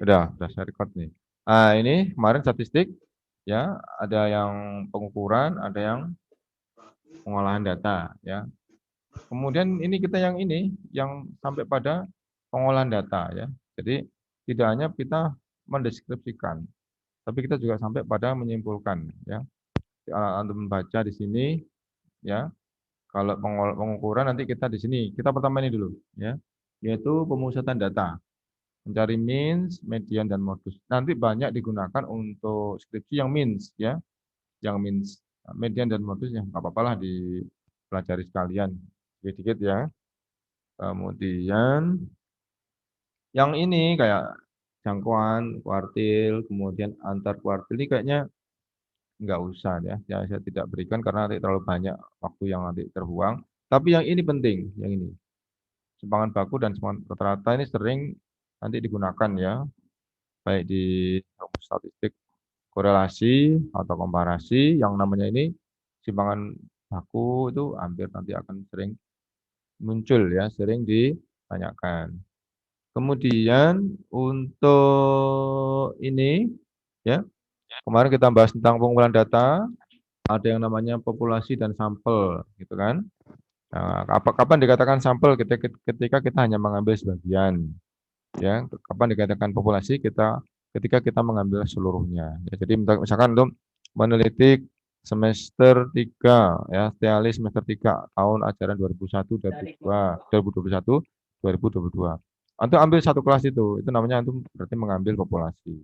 Udah saya record nih. Nah, ini kemarin statistik ya, ada yang pengukuran, ada yang pengolahan data ya. Kemudian ini kita yang sampai pada pengolahan data ya. Jadi tidak hanya kita mendeskripsikan, tapi kita juga sampai pada menyimpulkan ya. Untuk membaca di sini ya. Kalau pengukuran nanti kita di sini. Kita pertama ini dulu ya, yaitu pemusatan data. Mencari means, median, dan modus. Nanti banyak digunakan untuk skripsi yang means ya, yang means. Median dan modus ya nggak apa-apa lah dipelajari sekalian sedikit-sedikit ya. Kemudian yang ini kayak jangkauan, kuartil, kemudian antar kuartil ini kayaknya nggak usah ya. Ya, saya tidak berikan karena nanti terlalu banyak waktu yang nanti terbuang. Tapi yang ini penting, yang ini. Simpangan baku dan simpangan rata-rata ini sering nanti digunakan ya, baik di rumus statistik korelasi atau komparasi. Yang namanya ini simpangan baku itu hampir nanti akan sering muncul ya, sering ditanyakan. Kemudian untuk ini ya, kemarin kita bahas tentang pengumpulan data, ada yang namanya populasi dan sampel gitu kan. Nah, kapan dikatakan sampel? Ketika kita hanya mengambil sebagian ya. Kapan dikatakan populasi? Ketika kita mengambil seluruhnya ya. Jadi misalkan untuk meneliti semester 3 ya, TEALI semester 3 tahun ajaran 2001 2021 2022. Antum ambil satu kelas itu namanya antum berarti mengambil populasi.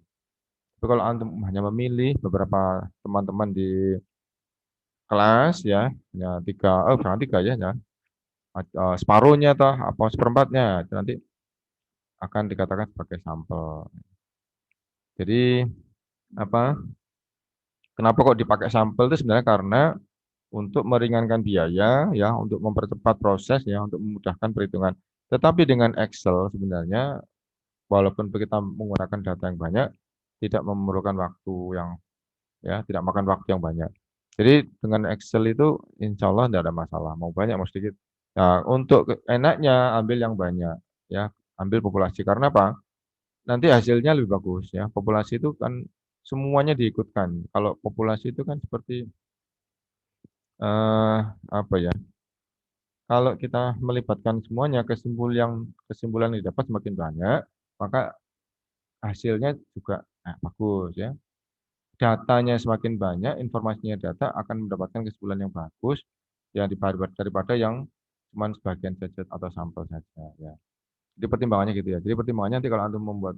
Tapi kalau antum hanya memilih beberapa teman-teman di kelas ya, hanya tiga, jangan tiga ya, separuhnya atau apa seperempatnya, itu nanti akan dikatakan sebagai sampel. Jadi apa? Kenapa kok dipakai sampel itu sebenarnya karena untuk meringankan biaya ya, untuk mempercepat proses ya, untuk memudahkan perhitungan. Tetapi dengan Excel sebenarnya walaupun kita menggunakan data yang banyak, tidak memerlukan waktu yang ya, tidak makan waktu yang banyak. Jadi dengan Excel itu insya Allah tidak ada masalah, mau banyak mau sedikit. Nah, untuk enaknya ambil yang banyak ya, ambil populasi karena apa? Nanti hasilnya lebih bagus ya. Populasi itu kan semuanya diikutkan. Kalau populasi itu kan seperti apa ya? Kalau kita melibatkan semuanya, kesimpulan yang didapat semakin banyak, maka hasilnya juga bagus ya. Datanya semakin banyak, informasinya data akan mendapatkan kesimpulan yang bagus ya daripada yang cuma sebagian saja atau sampel saja ya. Jadi pertimbangannya gitu ya. Jadi pertimbangannya nanti kalau antum membuat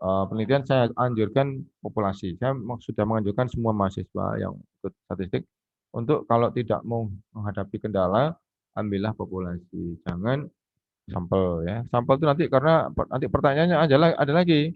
penelitian saya anjurkan populasi. Saya sudah menganjurkan semua mahasiswa yang ikut statistik untuk kalau tidak mau menghadapi kendala, ambillah populasi. Jangan sampel ya. Sampel itu nanti karena nanti pertanyaannya ada lagi.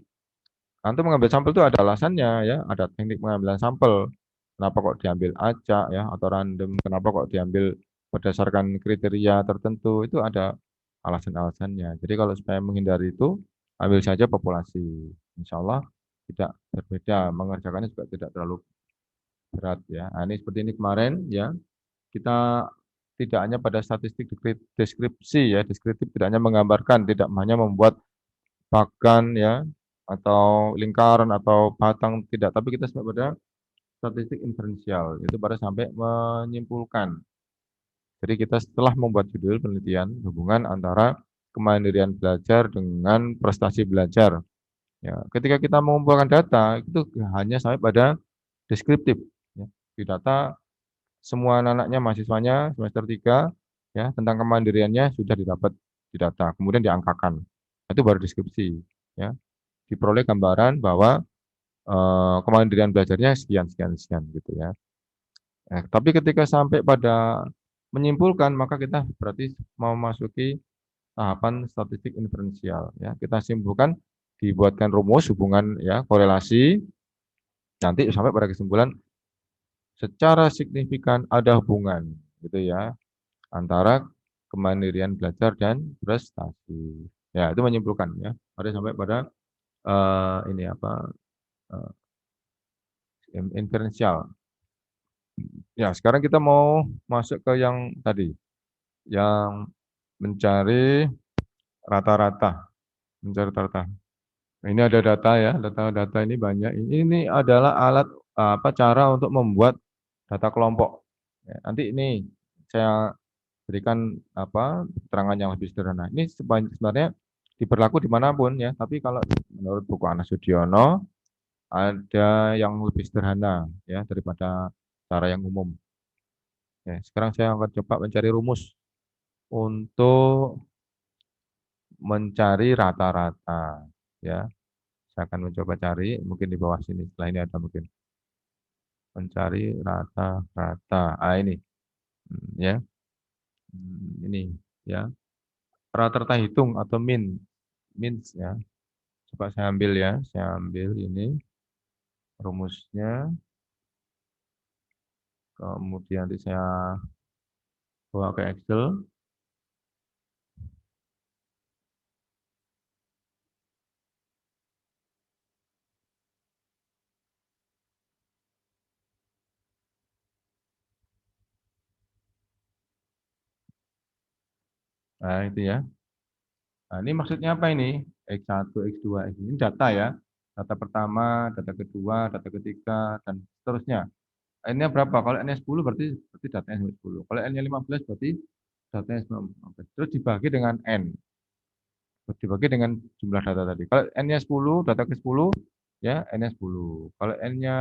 Antum mengambil sampel itu ada alasannya ya, ada teknik pengambilan sampel. Kenapa kok diambil acak ya atau random? Kenapa kok diambil berdasarkan kriteria tertentu? Itu ada alasan-alasannya. Jadi kalau supaya menghindari itu, ambil saja populasi. Insya Allah tidak berbeda, mengerjakannya juga tidak terlalu berat ya. Nah, ini seperti ini kemarin ya. Kita tidak hanya pada statistik deskripsi ya, deskriptif tidak hanya menggambarkan, tidak hanya membuat pakan ya atau lingkaran atau batang tidak, tapi kita sampai pada statistik inferensial itu pada sampai menyimpulkan. Jadi kita setelah membuat judul penelitian hubungan antara kemandirian belajar dengan prestasi belajar. Ya, ketika kita mengumpulkan data itu hanya sampai pada deskriptif. Ya. Di data semua anak-anaknya mahasiswanya semester 3 ya tentang kemandiriannya sudah didapat di data, kemudian diangkakan. Itu baru deskripsi. Ya. Diperoleh gambaran bahwa kemandirian belajarnya sekian sekian sekian gitu ya. Tapi ketika sampai pada menyimpulkan maka kita berarti mau memasuki tahapan statistik inferensial ya. Kita simpulkan dibuatkan rumus hubungan ya korelasi nanti sampai pada kesimpulan secara signifikan ada hubungan gitu ya antara kemandirian belajar dan prestasi. Ya, itu menyimpulkan ya. Ada sampai pada ini apa inferensial. Ya, sekarang kita mau masuk ke yang tadi, yang mencari rata-rata, mencari rata-rata. Ini ada data ya, data-data ini banyak. Ini adalah alat, cara untuk membuat data kelompok. Ya, nanti ini saya berikan, keterangan yang lebih sederhana. Ini sebenarnya diberlaku dimanapun ya, tapi kalau menurut buku Anas Sudiono, ada yang lebih sederhana ya, daripada cara yang umum. Ya, sekarang saya akan coba mencari rumus untuk mencari rata-rata, ya. Saya akan mencoba cari, mungkin di bawah sini, setelah ini ada mungkin. Mencari rata-rata. Ini, ya. Ini, ya. Rata-rata hitung atau means ya. Coba saya ambil ya, saya ambil ini rumusnya, kemudian nanti saya bawa ke Excel. Nah, itu ya. Nah, ini maksudnya apa ini? X1, X2, X ini data ya. Data pertama, data kedua, data ketiga, dan seterusnya. N-nya berapa? Kalau N-nya 10 berarti datanya sampai 10. Kalau N-nya 15 berarti datanya sampai 15. Terus dibagi dengan N. Terus dibagi dengan jumlah data tadi. Kalau N-nya 10, data ke 10, ya N-nya 10. Kalau N-nya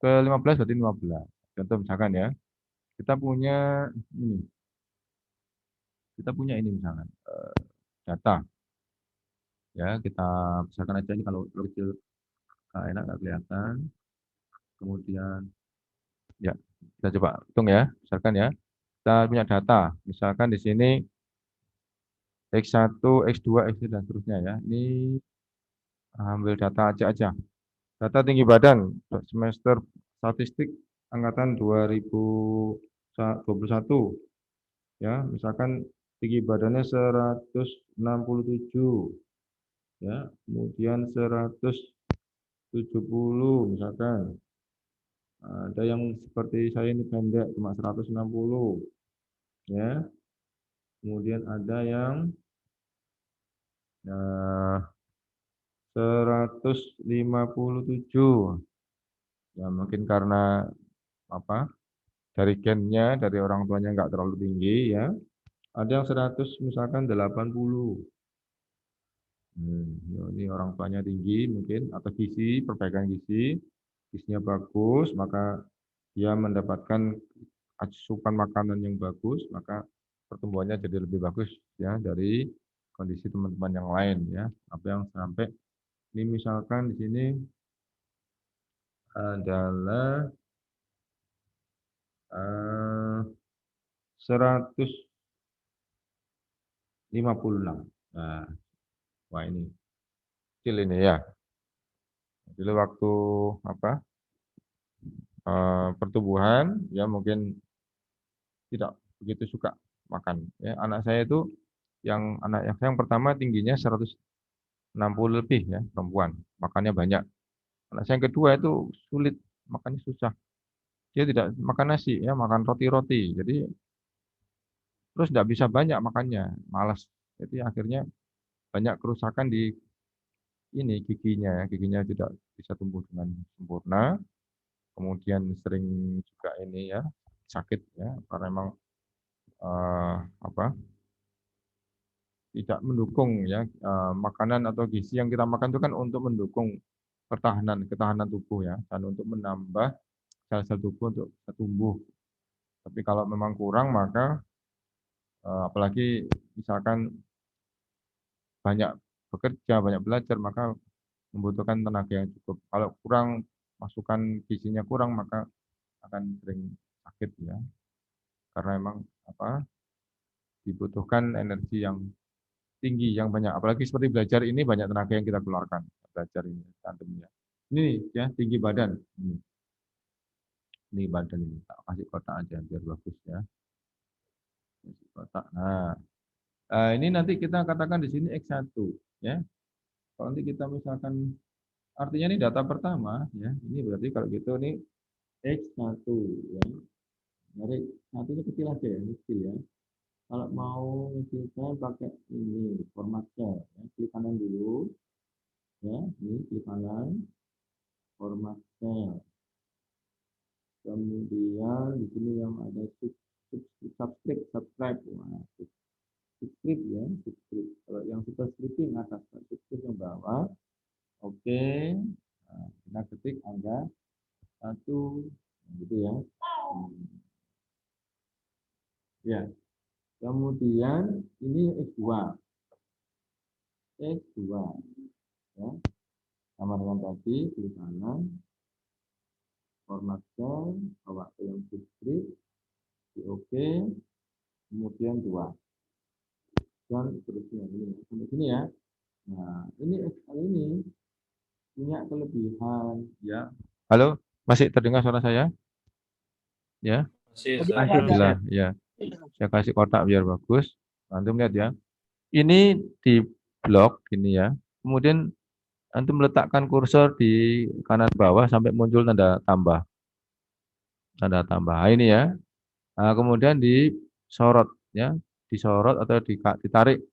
ke 15 berarti 15. Contoh misalkan ya, kita punya ini, ini misalkan data. Ya, kita misalkan aja ini kalau kecil enak nggak kelihatan. Kemudian ya, kita coba hitung ya. Misalkan ya, kita punya data. Misalkan di sini X1, X2, X3 dan seterusnya ya. Ini ambil data aja. Data tinggi badan semester statistik angkatan 2021 ya. Misalkan tinggi badannya 167 ya. Kemudian 170 misalkan. Ada yang seperti saya ini pendek cuma 160 ya. Kemudian ada yang eh, 157 ya, mungkin karena apa, dari gennya dari orang tuanya nggak terlalu tinggi ya. Ada yang 100 misalkan 80. Ini orang tuanya tinggi mungkin, atau perbaikan gizinya bagus, maka dia mendapatkan asupan makanan yang bagus, maka pertumbuhannya jadi lebih bagus ya dari kondisi teman-teman yang lain ya. Apa yang sampai ini misalkan di sini adalah 156. Nah, wah ini kecil ini ya. Jadi waktu apa, pertumbuhan ya mungkin tidak begitu suka makan. Ya, anak saya itu anak yang saya yang pertama tingginya 160 lebih ya, perempuan, makannya banyak. Anak saya yang kedua itu sulit, makannya susah. Dia tidak makan nasi ya, makan roti-roti. Jadi terus tidak bisa banyak makannya, malas. Jadi akhirnya banyak kerusakan di ini giginya ya, giginya tidak bisa tumbuh dengan sempurna. Kemudian sering juga ini ya sakit ya, karena memang apa, tidak mendukung ya, makanan atau gizi yang kita makan itu kan untuk mendukung ketahanan tubuh ya, dan untuk menambah sel-sel tubuh untuk bisa tumbuh. Tapi kalau memang kurang maka apalagi misalkan banyak bekerja, banyak belajar, maka membutuhkan tenaga yang cukup. Kalau kurang, masukan gizinya kurang, maka akan sering sakit ya. Karena memang apa, dibutuhkan energi yang tinggi, yang banyak. Apalagi seperti belajar ini banyak tenaga yang kita keluarkan. Belajar ini, antumnya. Ini ya, tinggi badan. Ini badan ini. Tak kasih kotak aja biar bagus ya. Kasih kotak. Nah, ini nanti kita katakan di sini X1 ya. Kalau nanti kita misalkan artinya ini data pertama ya. Ini berarti kalau gitu ini X1 ya. Dari satunya kecil aja ya, kecil ya. Kalau mau kita pakai ini format cell, ya. Klik kanan dulu. Ya, ini klik kanan, format cell. Kemudian di sini yang ada subscribe. Nah, subscribe ya, subscribe. Kalau yang superscribe yang atas, subscribe yang bawah. Oke. Nah, kita ketik angka 1, gitu ya. Ya, kemudian ini X2. X2 ya. Sama dengan tadi, klik kanan, format cell, bawa ke yang subscribe, di OK, kemudian 2. Dan seterusnya ini sampai sini ya. Nah, ini Excel ini punya kelebihan ya. Halo, masih terdengar suara saya? Ya, Masih, Jadi Ustaz. alhamdulillah ya. Saya kasih kotak biar bagus. Antum lihat ya. Ini di blok ini ya. Kemudian antum meletakkan kursor di kanan bawah sampai muncul tanda tambah. Tanda tambah. Nah, ini ya. Nah, kemudian disorot ya, disorot atau ditarik,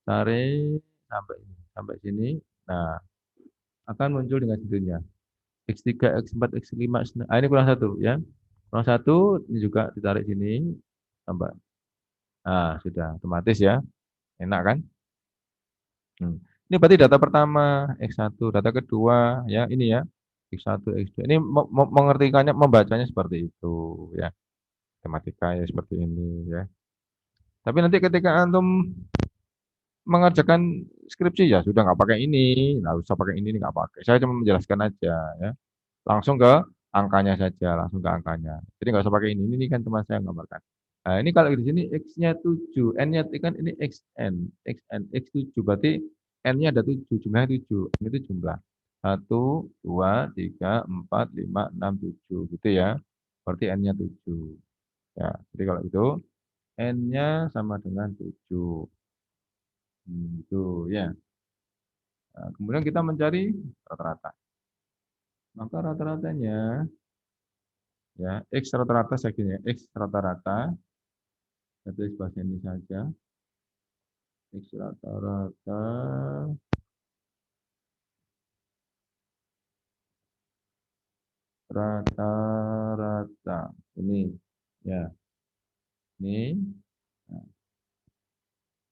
tarik sampai ini, sampai sini. Nah, akan muncul dengan judulnya X3, X4, X5. Nah, ini kurang satu ya. Kurang satu ini juga ditarik sini tambah. Nah, sudah otomatis ya. Enak kan? Ini berarti data pertama X1, data kedua ya ini ya. X1, X2. Ini mengertikannya, membacanya seperti itu ya. Matematika ya seperti ini ya. Tapi nanti ketika antum mengerjakan skripsi ya sudah nggak pakai ini, nggak usah pakai ini nggak pakai. Saya cuma menjelaskan aja ya. Langsung ke angkanya saja, langsung ke angkanya. Jadi nggak usah pakai ini kan teman saya gambarkan. Nah, ini kalau di sini X-nya 7, N-nya kan ini XN, XN, X7, berarti N-nya ada 7, jumlahnya 7, N itu jumlah. 1, 2, 3, 4, 5, 6, 7, gitu ya. Berarti N-nya 7. Ya, jadi kalau itu N-nya sama dengan 7. Itu ya. Nah, kemudian kita mencari rata-rata. Maka rata-ratanya ya X rata-rata saya gini ya, X rata-rata, saya tulis bahasa ini saja, X rata-rata, rata-rata, ini ya, ini,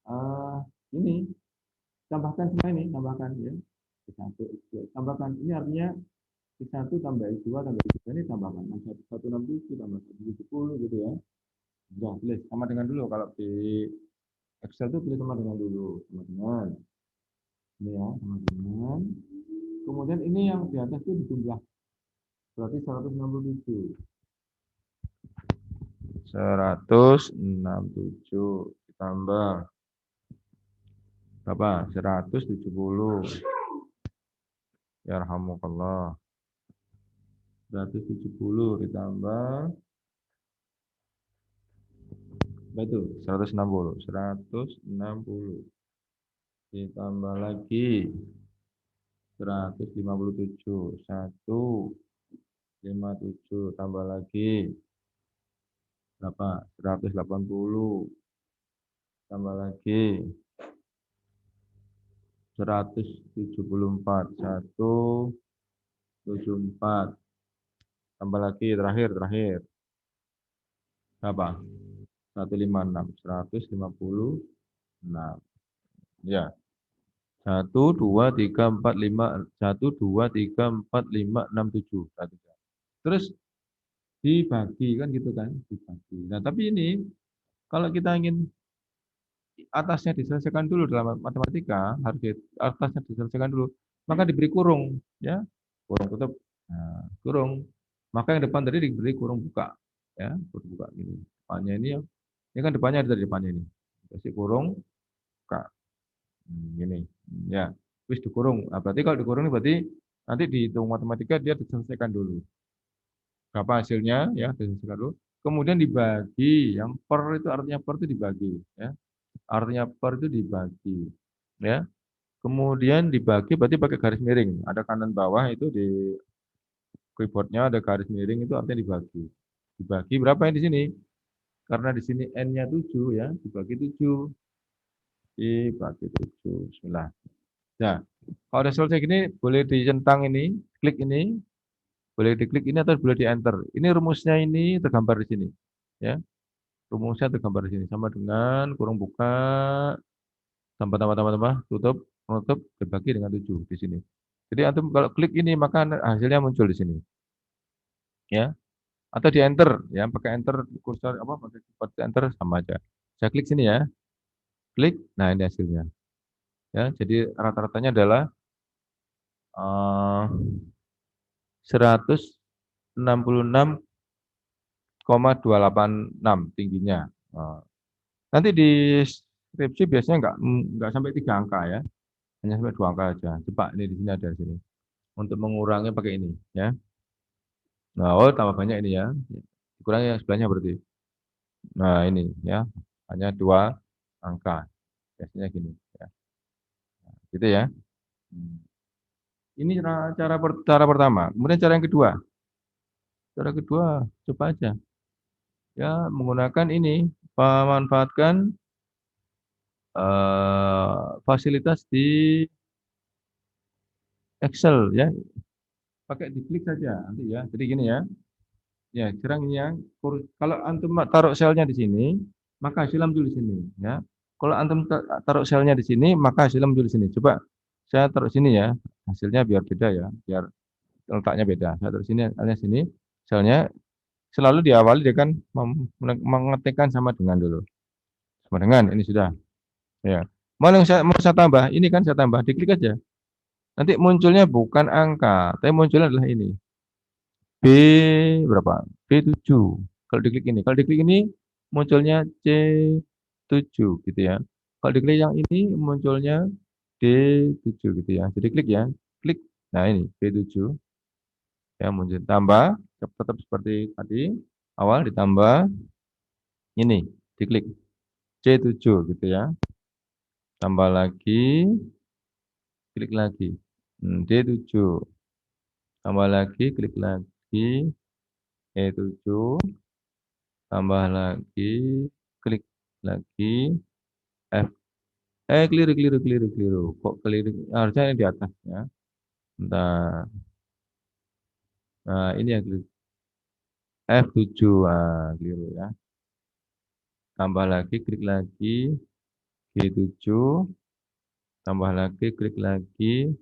nah, ini, tambahkan semua ini, tambahkan ya, X1, X2, tambahkan, ini artinya X1 tambah X2 tambah X3 ini tambahkan, 167 tambah 170 gitu ya, sudah tulis, sama dengan dulu, kalau di Excel itu pilih sama dengan dulu, sama dengan, ini ya, sama dengan. Kemudian ini yang di atas itu dijumlah, berarti 167. 167 ditambah berapa? 170. Ya rahmukallah. 170 ditambah apa itu? 160. 160 ditambah lagi 157. 157 tambah lagi berapa? 180 tambah lagi 174. 174 tambah lagi terakhir berapa? 156. 156 ya. 1, 2, 3, 4, 5. 1, 2, 3, 4, 5, 6, 7. Terus dibagi kan gitu kan, dibagi. Nah, tapi ini kalau kita ingin atasnya diselesaikan dulu dalam matematika, harus atasnya diselesaikan dulu, maka diberi kurung ya. Kurung tutup. Nah, kurung. Maka yang depan tadi diberi kurung buka ya, kurung buka ini. Depannya ini kan depannya ada di depannya ini. Kasih kurung buka. Gini. Ya. Terus dikurung. Nah, berarti kalau dikurung ini berarti nanti dihitung matematika dia diselesaikan dulu. Berapa hasilnya ya, diselesaikan dulu. Kemudian dibagi, yang per itu artinya per itu dibagi ya. Artinya per itu dibagi ya. Kemudian dibagi berarti pakai garis miring. Ada kanan bawah itu di keyboardnya ada garis miring itu artinya dibagi. Dibagi berapa yang di sini? Karena di sini N-nya 7 ya, dibagi 7. Dibagi 7. Bismillah. Nah, Kalau udah selesai gini, boleh dicentang ini, klik ini, boleh diklik ini atau boleh di-enter. Ini rumusnya ini tergambar di sini. Ya, rumusnya tergambar di sini. Sama dengan kurung buka, tambah, tutup, menutup, dibagi dengan 7 di sini. Jadi antum kalau klik ini maka hasilnya muncul di sini. Ya, atau di-enter ya, pakai enter kursor apa pakai keyboard enter sama aja. Saya klik sini ya, klik, nah ini hasilnya. Ya, jadi rata-ratanya adalah 166,286 tingginya. Nanti di skripsi biasanya nggak sampai 3 angka ya, hanya sampai 2 angka aja. Coba ini di sini ada di sini. Untuk mengurangi pakai ini ya. Nah, oh tambah banyak ini ya. Dikurangi yang sebelahnya berarti. Nah ini ya, hanya 2 angka. Biasanya gini ya. Gitu ya. Ini cara pertama. Kemudian cara yang kedua. Cara kedua, coba aja ya menggunakan ini, memanfaatkan fasilitas di Excel ya, pakai diklik saja nanti ya. Jadi gini ya, ya sekarang ini ya, kalau antum taruh selnya di sini, maka hasilnya muncul di sini ya. Kalau antum taruh selnya di sini, maka hasilnya muncul di sini. Coba saya taruh sini ya, hasilnya biar beda ya, biar letaknya beda. Saya taruh sini, alias sini, selnya selalu diawali dengan mengetikkan sama dengan dulu. Sama dengan ini sudah. Ya. Mau saya tambah, ini kan saya tambah, diklik aja. Nanti munculnya bukan angka, tapi munculnya adalah ini. B berapa? B7. Kalau diklik ini. Kalau diklik ini munculnya C7 gitu ya. Kalau diklik yang ini munculnya D7 gitu ya. Jadi klik ya. Klik. Nah ini B7 ya muncul. Tambah tetap seperti tadi awal ditambah ini diklik C7 gitu ya. Tambah lagi, klik lagi. D7. Tambah lagi, klik lagi. E7. Tambah lagi, klik lagi. F. Keliru. Kok keliru? Harusnya ini di atas ya. Bentar. Nah, ini yang keliru. F7. Ah, keliru ya. Tambah lagi, klik lagi. G7. Tambah lagi, klik lagi.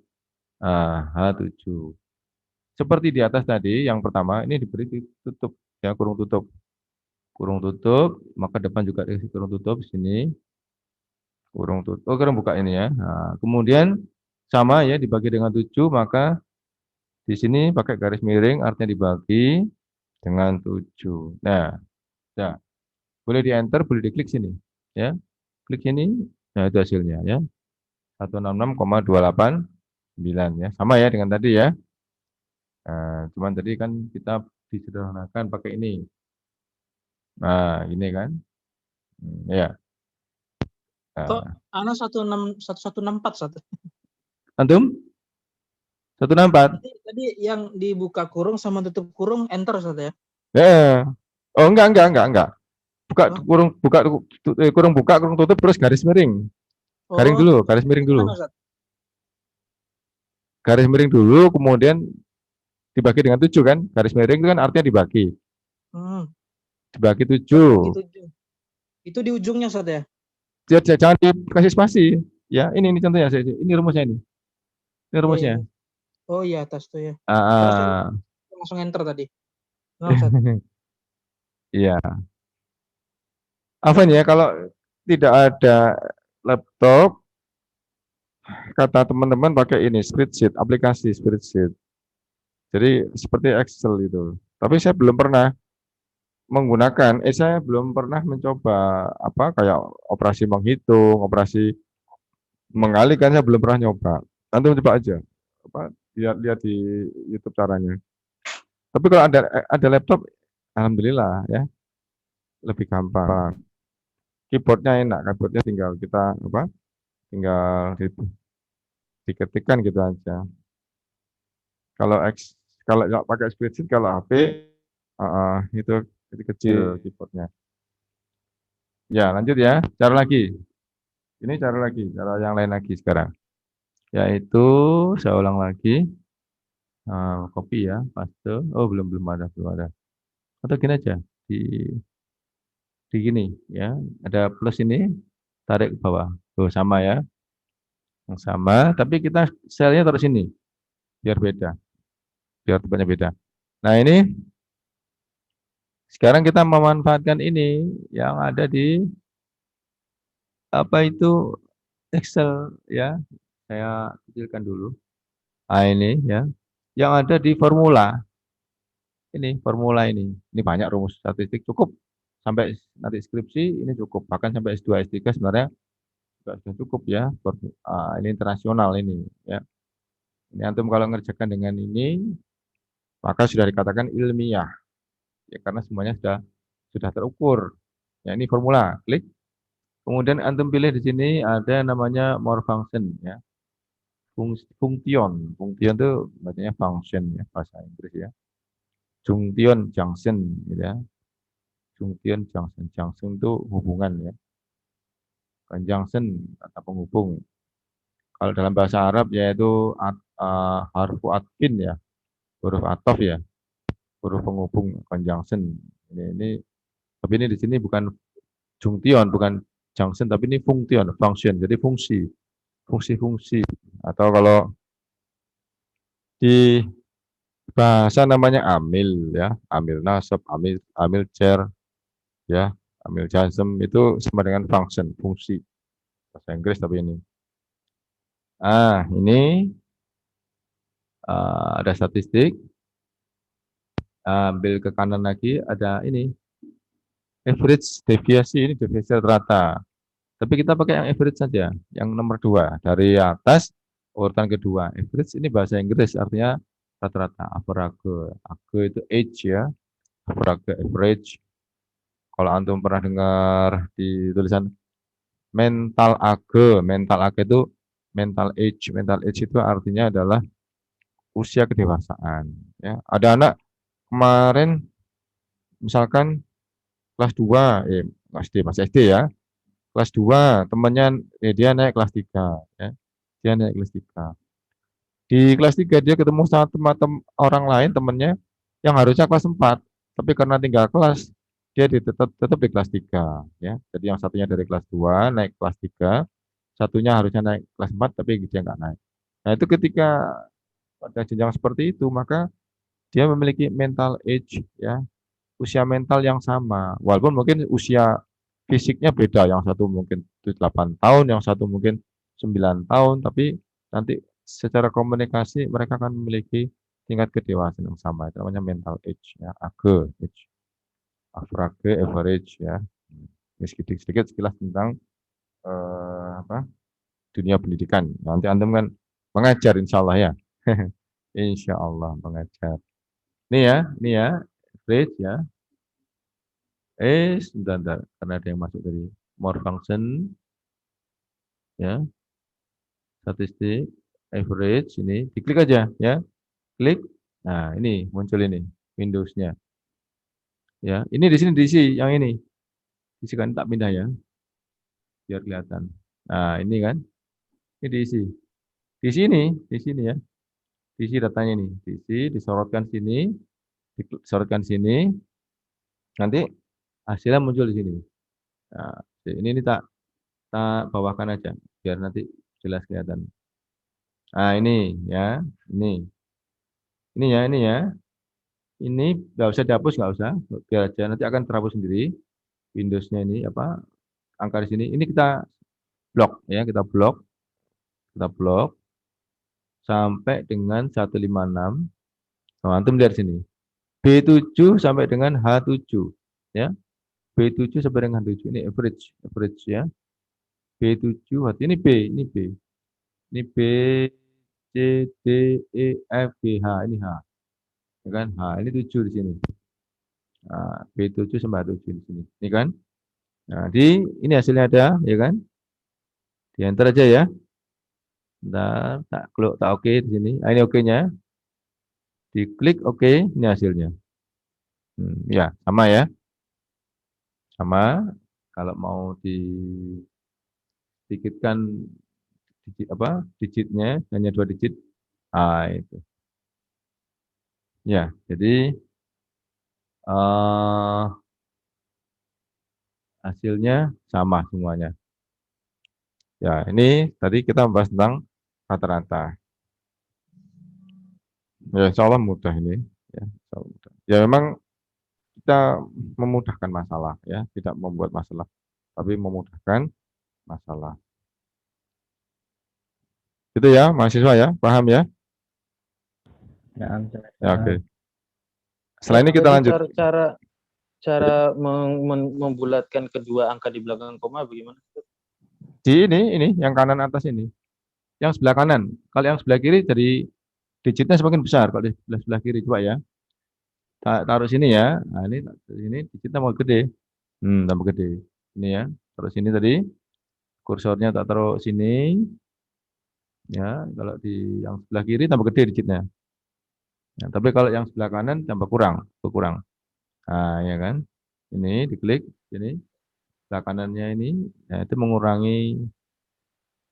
H7. Seperti di atas tadi, yang pertama ini diberi tutup ya, kurung tutup, maka depan juga dikasih kurung tutup sini, kurung tutup, kurung buka ini ya. Nah, kemudian sama ya dibagi dengan 7, maka di sini pakai garis miring artinya dibagi dengan 7. Nah, ya, boleh di enter, boleh diklik sini ya. Klik sini, nah itu hasilnya ya. 166,289 ya. Sama ya dengan tadi ya. Cuman tadi kan kita disederhanakan pakai ini. Nah, ini kan. Ya. Kok Nah, Ana 1164 satu. antum 164. Tadi yang dibuka kurung sama tutup kurung enter satu ya. Ya. Oh, enggak. Buka Oh, kurung buka, kurung tutup terus garis miring. oh, Garis miring dulu. gimana Ustaz? Garis miring dulu, kemudian dibagi dengan 7 kan. Garis miring itu kan artinya dibagi. Hmm, Dibagi bagi 7. 7. Itu di ujungnya Ustaz ya. Jangan dikasih spasi. Ya, ini contohnya. Ini rumusnya ini. Ini Iya, rumusnya. iya. Oh iya atas tuh ya. Harusnya Ah, langsung enter tadi. Nah, Ustaz. iya. Apa ya kalau tidak ada laptop, kata teman-teman pakai ini spreadsheet, aplikasi spreadsheet. Jadi seperti Excel itu. Tapi saya belum pernah saya belum pernah mencoba apa kayak operasi menghitung, operasi mengalihkan saya belum pernah nyoba. Nanti coba aja. Apa lihat di YouTube caranya. Tapi kalau ada laptop, alhamdulillah ya, lebih gampang. Keyboardnya enak, keyboardnya tinggal kita apa? Tinggal diketikkan gitu aja. Kalau kalau nggak pakai spreadsheet, kalau HP itu kecil keyboardnya. Ya lanjut ya, cara lagi. Ini cara lagi, cara yang lain lagi sekarang. Yaitu, saya ulang lagi, copy ya, paste. Oh, belum ada. Atau gini aja, di gini ya, ada plus ini, tarik ke bawah. Tuh, sama ya, yang sama, tapi kita selnya taruh sini, biar beda, biar tempatnya beda. Nah, ini sekarang kita memanfaatkan ini yang ada di apa itu Excel ya. Saya kecilkan dulu. Nah, ini ya. Yang ada di formula. Ini formula ini. Ini banyak rumus statistik cukup sampai nanti skripsi ini cukup. Bahkan sampai S2 S3 sebenarnya juga sudah cukup ya. Ini internasional ini ya. Ini antum kalau ngerjakan dengan ini maka sudah dikatakan ilmiah. Ya karena semuanya sudah terukur. Ya ini formula. Klik. Kemudian antum pilih di sini ada namanya more function ya. Fungsion itu bacanya function ya bahasa Inggris ya. Junction, junction gitu ya. Junction itu hubungan ya. Conjunction kata penghubung. Kalau dalam bahasa Arab yaitu harfu atfin ya, huruf ataf ya, huruf penghubung conjunction. Ini tapi ini di sini bukan junction, bukan junction, tapi ini function. Jadi fungsi atau kalau di bahasa namanya amil ya, amil nasab, amil cer ya, amil jazm itu sama dengan function, fungsi. Bahasa Inggris tapi ini. Ini ada statistik. Ambil ke kanan lagi ada ini average deviasi, ini deviasi rata. Tapi kita pakai yang average saja, yang nomor 2 dari atas urutan kedua. Average ini bahasa Inggris artinya rata-rata, average. Age itu age ya, average. Kalau antum pernah dengar di tulisan mental age itu mental age itu artinya adalah usia kedewasaan. Ya, ada anak kemarin misalkan kelas 2, SD masih SD ya, kelas 2 temannya dia naik kelas 3 ya. Dia naik kelas 3. Di kelas 3 dia ketemu sama orang lain temannya yang harusnya kelas 4, tapi karena tinggal kelas dia tetap di kelas 3 ya. Jadi yang satunya dari kelas 2 naik kelas 3, satunya harusnya naik kelas 4 tapi dia nggak naik. Nah, itu ketika pada jenjang seperti itu maka dia memiliki mental age ya, usia mental yang sama. Walaupun mungkin usia fisiknya beda, yang satu mungkin 8 tahun, yang satu mungkin 9 tahun, tapi nanti secara komunikasi mereka akan memiliki tingkat kedewasaan yang sama. Itu namanya mental age ya, age, average ya. Ini sedikit sekilas tentang dunia pendidikan. Nanti antum kan mengajar insya Allah ya. Insya Allah mengajar. Ini ya, average ya. Sebentar, karena ada yang masuk dari more function, ya, statistik, average, ini, diklik aja, ya, klik, nah ini, muncul ini, Windows-nya, ya, ini di sini diisi, yang ini, diisi kan, tak pindah ya, biar kelihatan, nah ini kan, ini diisi, di sini ya, diisi datanya ini, diisi, disorotkan sini, nanti hasilnya muncul di sini, nah, ini tak bawahkan aja, biar nanti jelas kelihatan. Nah ini ya, ini, ini ya, ini nggak usah dihapus, nggak usah, biar aja nanti akan terhapus sendiri. Windows-nya ini apa angka di sini. Ini kita blok ya, kita blok sampai dengan 156. Nah, antum lihat sini. B7 sampai dengan H7 ya. B7 sampai dengan H7 ini average ya. B7 ini B. Ini B C D E F G H, ini H. Ya kan? H ini 7 di sini. Nah, B7 sampai H7 di sini. Ini kan? Nah, ini hasilnya ada, ya kan? Di enter aja ya. Bentar, tak oke di sini. Nah, ini oke-nya. Diklik oke, ini hasilnya. Ya, sama ya. Sama. Kalau mau sedikitkan digitnya hanya 2 digit. Itu. Ya, jadi eh, hasilnya sama semuanya. Ya, ini tadi kita membahas tentang rata-rata. Ya, insya Allah mudah ini. Ya, insya Allah mudah. Ya, memang kita memudahkan masalah, ya, tidak membuat masalah, tapi memudahkan masalah. Itu ya, mahasiswa ya, paham ya? Ya, Ya, oke. misalnya. Setelah ini kita Tadi lanjut. cara membulatkan kedua angka di belakang koma bagaimana? Di ini yang kanan atas ini. Yang sebelah kanan. Kalau yang sebelah kiri jadi digitnya semakin besar. Kalau di sebelah kiri coba ya. Taruh sini ya. Nah, ini sini digitnya mau gede. Tambah gede. Ini ya. Terus sini tadi kursornya tak taruh sini. Ya, kalau di yang sebelah kiri tambah gede digitnya. Nah, tapi kalau yang sebelah kanan tambah berkurang. Nah, ya kan? Ini diklik sini. Sebelah kanannya ini, ya, itu mengurangi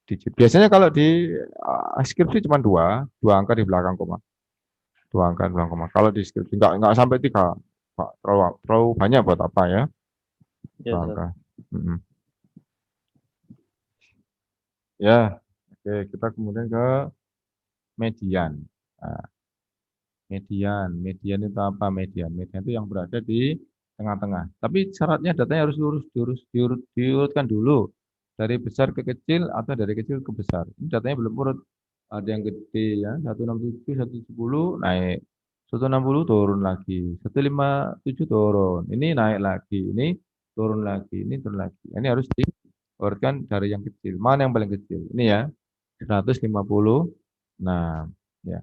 digit. Biasanya kalau di skripsi cuma dua angka di belakang koma. Dua angka di belakang koma. Kalau di skripsi nggak sampai tiga. Pak, terlalu banyak buat apa ya? Ya, Dua angka. Ya, oke, kita kemudian ke median. Nah, median itu apa median? Median itu yang berada di tengah-tengah. Tapi syaratnya datanya harus diurutkan dulu. Dari besar ke kecil atau dari kecil ke besar. Ini datanya belum urut. Ada yang gede ya, 167, 110 naik. 160 turun lagi. 157 turun. Ini naik lagi. Ini turun lagi. Ini turun lagi. Ini harus diurutkan dari yang kecil. Mana yang paling kecil? Ini ya. 156. Ya.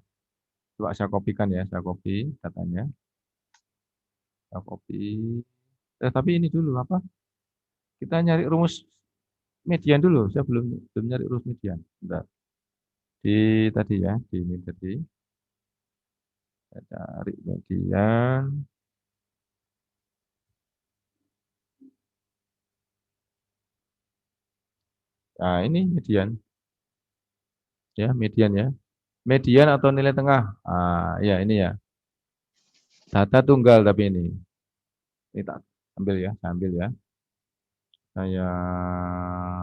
Coba saya kopikan ya, saya copy datanya. Saya copy. Tapi ini dulu apa? Kita nyari rumus median dulu. Saya belum nyari rumus median. Bentar. Di tadi ya, di ini tadi. Saya cari median. Nah, ini median. Ya, median ya. Median atau nilai tengah. Ya ini ya. Data tunggal tapi ini. Ini tak ambil ya, saya ambil ya. Saya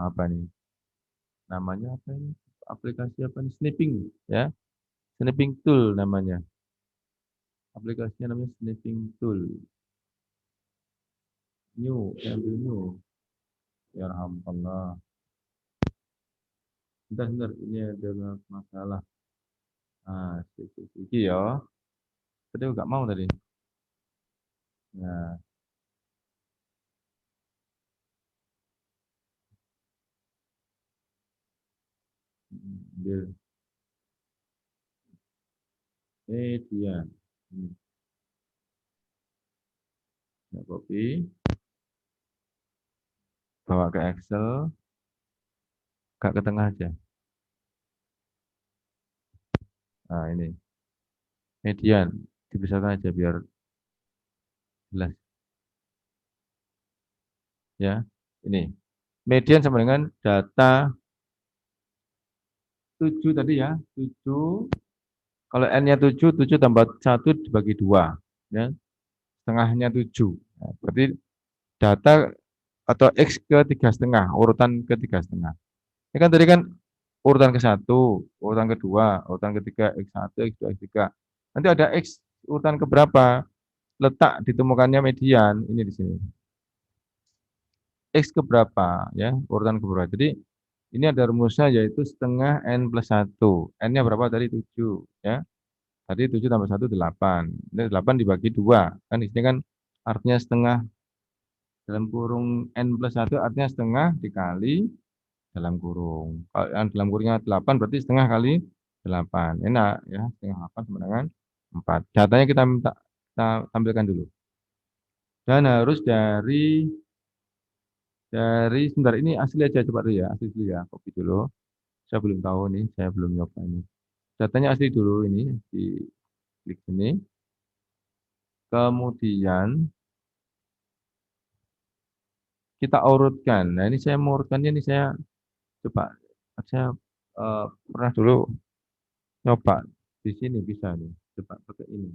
apa nih? Namanya apa ini? Aplikasi apa nih? Snipping ya. Snipping tool namanya. Aplikasinya namanya Snipping tool. New, saya ambil new. Ya alhamdulillah. Bentar, ini ada masalah. Iki ya. Tadi nggak mau tadi. Nah, ambil media. Ini, ya copy, bawa ke Excel, gak ke tengah aja. Nah, ini median, dibesarkan aja biar jelas. Ya, ini median sama dengan data 7 tadi ya, 7. Kalau N-nya 7, 7 tambah 1 dibagi 2. Ya, setengahnya 7. Nah, berarti data atau X ke 3,5, urutan ke 3,5. Ini kan tadi kan urutan ke 1, urutan kedua, urutan ketiga, X1, X2, X3. Nanti ada X urutan ke berapa? Letak ditemukannya median, ini di sini. X ke berapa? Ya, urutan ke berapa. Jadi, ini ada rumusnya yaitu setengah N plus 1. N-nya berapa tadi? 7. Ya. Tadi 7 tambah 1, 8. Ini 8 dibagi 2. Kan di sini kan artinya setengah dalam kurung N plus 1 artinya setengah dikali dalam kurung. Kalau yang dalam kurungnya 8 berarti setengah kali 8. Enak ya, setengah 8 sama dengan 4. Datanya kita tampilkan dulu. Dan harus dari sebentar ini asli aja coba dulu ya, asli dulu ya, copy dulu. Saya belum tahu nih, saya belum nyoba ini. Datanya asli dulu ini di klik sini. Kemudian kita urutkan. Nah, ini saya mengurutkannya ini saya coba saya pernah dulu nyoba di sini bisa nih. Coba pakai ini.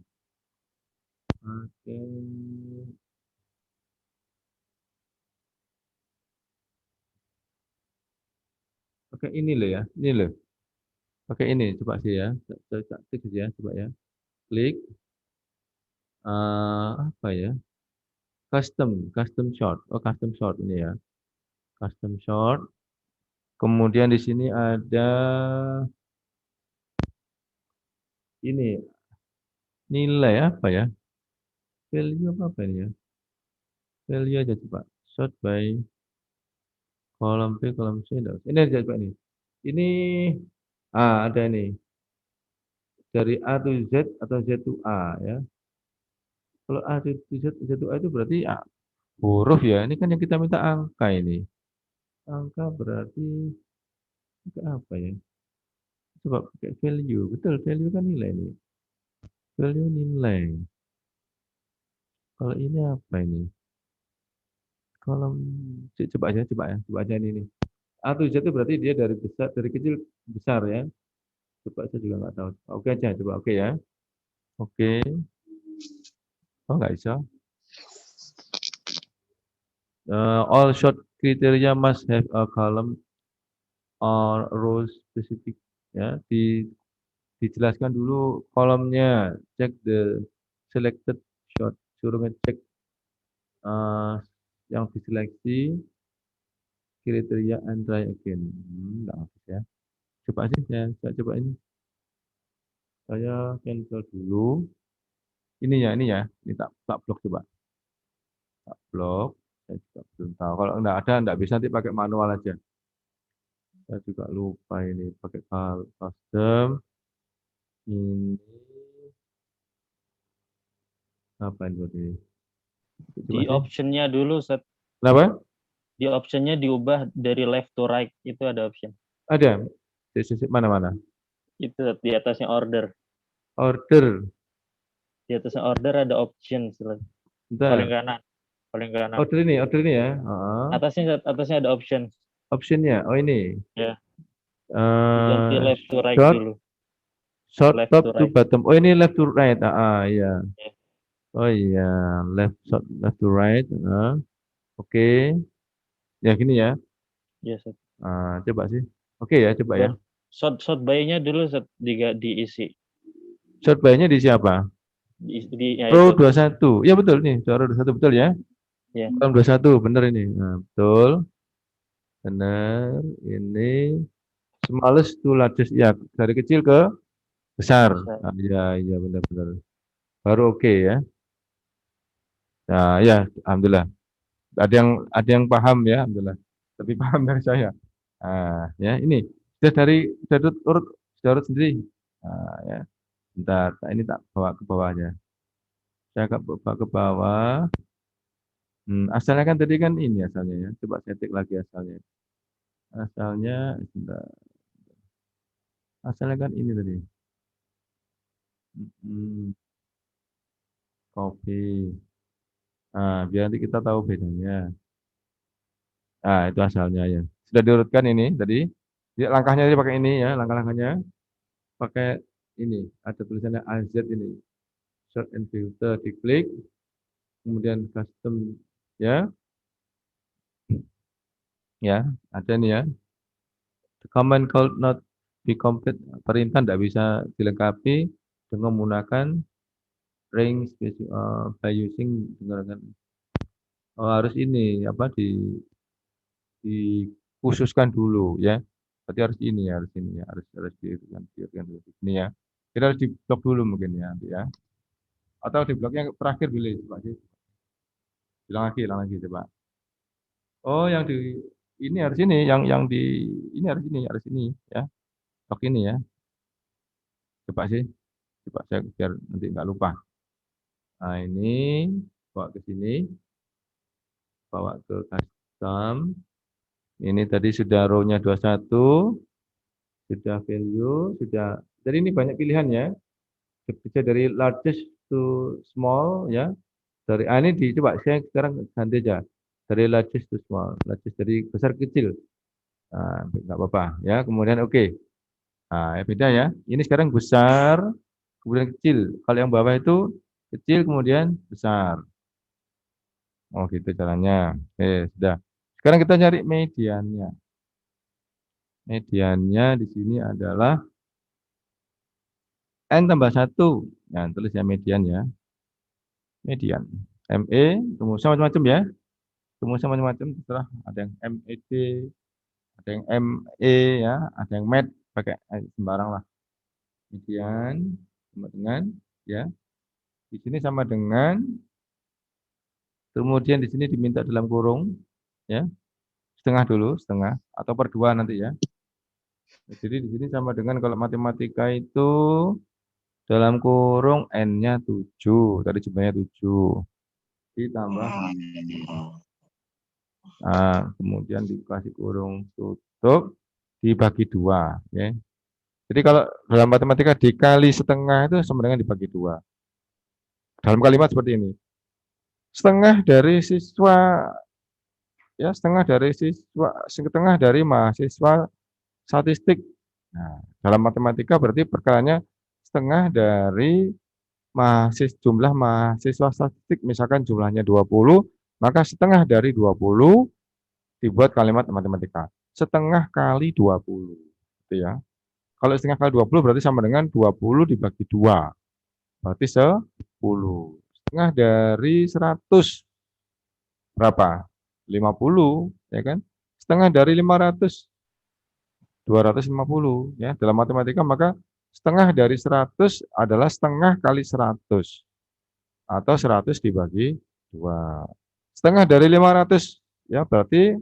Oke. Pakai ini loh ya. Ini loh. Pakai ini coba sih ya. Coba klik ya, coba ya. Klik apa ya? Custom short. Oh, custom short ini ya. Custom short. Kemudian di sini ada ini nilai apa ya? Value apa ini ya? Value aja coba. Sort by kolom B, kolom C. Ini aja coba ini. Ini ada ini. Dari A to Z atau Z to A ya. Kalau A to Z, Z to A itu berarti huruf ya. Ini kan yang kita minta angka ini. Angka berarti angka apa ya? Coba pakai value. Betul, value kan nilai ini. Value nilai. Kalau ini apa ini? Kolom coba aja, coba aja ini nih. A to Z itu berarti dia dari besar, dari kecil besar ya. Coba saya juga nggak tahu. Oke aja, coba oke ya. Oke. Oh nggak bisa. All short criteria must have a column or row specific ya. Dijelaskan dulu kolomnya. Check the selected short. Suruh ngecek yang diseleksi kriteria and try again. Nggak habis ya. Coba aja saya coba ini. Saya cancel dulu. Ini ya, ini tak blok coba. Tak blok. Saya juga belum tahu. Kalau enggak ada, enggak bisa nanti pakai manual aja. Saya juga lupa ini pakai custom. Ini apa ini buat ini? Di optionnya dulu, Set. Kenapa? Di optionnya diubah dari left to right. Itu ada option. Ada. Di sisi mana-mana? Itu di atasnya order. Order. Di atasnya order ada option. Paling kanan. Paling kanan. Order ini ya. Atasnya ada option. Optionnya, oh ini. Ya. Ganti left to right short, dulu. Short Left top to to right. bottom. Oh ini left to right. Iya. Ya. Oh iya, left to right. Oke. Ya gini ya. Ya, Set. Coba sih. Oke ya, coba ya. Short by-nya dulu Set, diisi. Short by-nya di siapa? Ya, Row itu. 21. Ya betul nih, row 21 betul ya. Ya. Row 21 bener ini. Betul. Benar. Ini smallest to largest ya, dari kecil ke besar. Iya benar-benar. Baru oke ya. Nah, ya, alhamdulillah. Ada yang paham ya, alhamdulillah. Lebih paham dari saya. Ya ini sudah urut sendiri. Ya. Bentar, ini tak bawa ke bawahnya. Saya bawa ke bawah. Asalnya kan tadi kan ini asalnya ya. Coba saya tik lagi asalnya. Sebentar. Asalnya kan ini tadi. Copy. Biar nanti kita tahu bedanya. Itu asalnya ya. Sudah diurutkan ini tadi. Ya, langkahnya tadi pakai ini ya, langkah-langkahnya. Pakai ini, ada tulisannya AZ ini. Search and filter, diklik. Kemudian custom ya. Ya, ada nih ya. The command could not be complete. Perintah tidak bisa dilengkapi dengan menggunakan ring by using dengan harus ini apa dikhususkan dulu ya. Berarti harus ini ya, harus diurutkan dulu ini ya. Kita harus di blok dulu mungkin ya nanti ya. Atau di blok yang terakhir dulu coba sih. Bilang lagi coba. Oh, yang di ini harus ini, yang di ini harus ini ya. Blok ini ya. Coba sih. Coba saya biar nanti nggak lupa. Nah, ini bawa ke sini. Bawa ke custom. Ini tadi sudah row-nya 21. Sudah value, sudah. Jadi ini banyak pilihan ya. Bisa dari largest to small ya. Dari ini coba saya sekarang ganti aja. Dari largest to small, largest dari besar ke kecil. Nggak apa-apa ya. Kemudian oke. Nah, beda ya. Ini sekarang besar, kemudian kecil. Kalau yang bawah itu kecil, kemudian besar. Oh, gitu caranya. Oke, sudah. Sekarang kita cari mediannya. Mediannya di sini adalah N tambah 1. Nah, tulis ya median ya. Median. ME, rumusnya macam-macam ya. Rumusnya macam-macam. Terserah ada yang MED, ada yang ME ya, ada yang MED, pakai sembarang lah. Median sama dengan ya. Di sini sama dengan, kemudian di sini diminta dalam kurung ya. Setengah dulu, setengah atau per 2 nanti ya. Jadi di sini sama dengan kalau matematika itu dalam kurung N-nya 7, tadi jumlahnya 7. Ditambah. Nah, kemudian dikasih kurung tutup, dibagi 2. Ya. Jadi kalau dalam matematika dikali setengah itu sama dengan dibagi 2. Dalam kalimat seperti ini. Setengah dari siswa, ya setengah dari mahasiswa statistik. Nah, dalam matematika berarti perkaranya setengah dari jumlah mahasiswa statistik, misalkan jumlahnya 20, maka setengah dari 20 dibuat kalimat matematika. Setengah kali 20. Gitu ya. Kalau setengah kali 20 berarti sama dengan 20 dibagi 2. Berarti 10. Setengah dari 100 berapa? 50, ya kan? Setengah dari 500, 250. Ya. Dalam matematika maka setengah dari 100 adalah setengah kali 100. Atau 100 dibagi 2. Setengah dari 500, ya berarti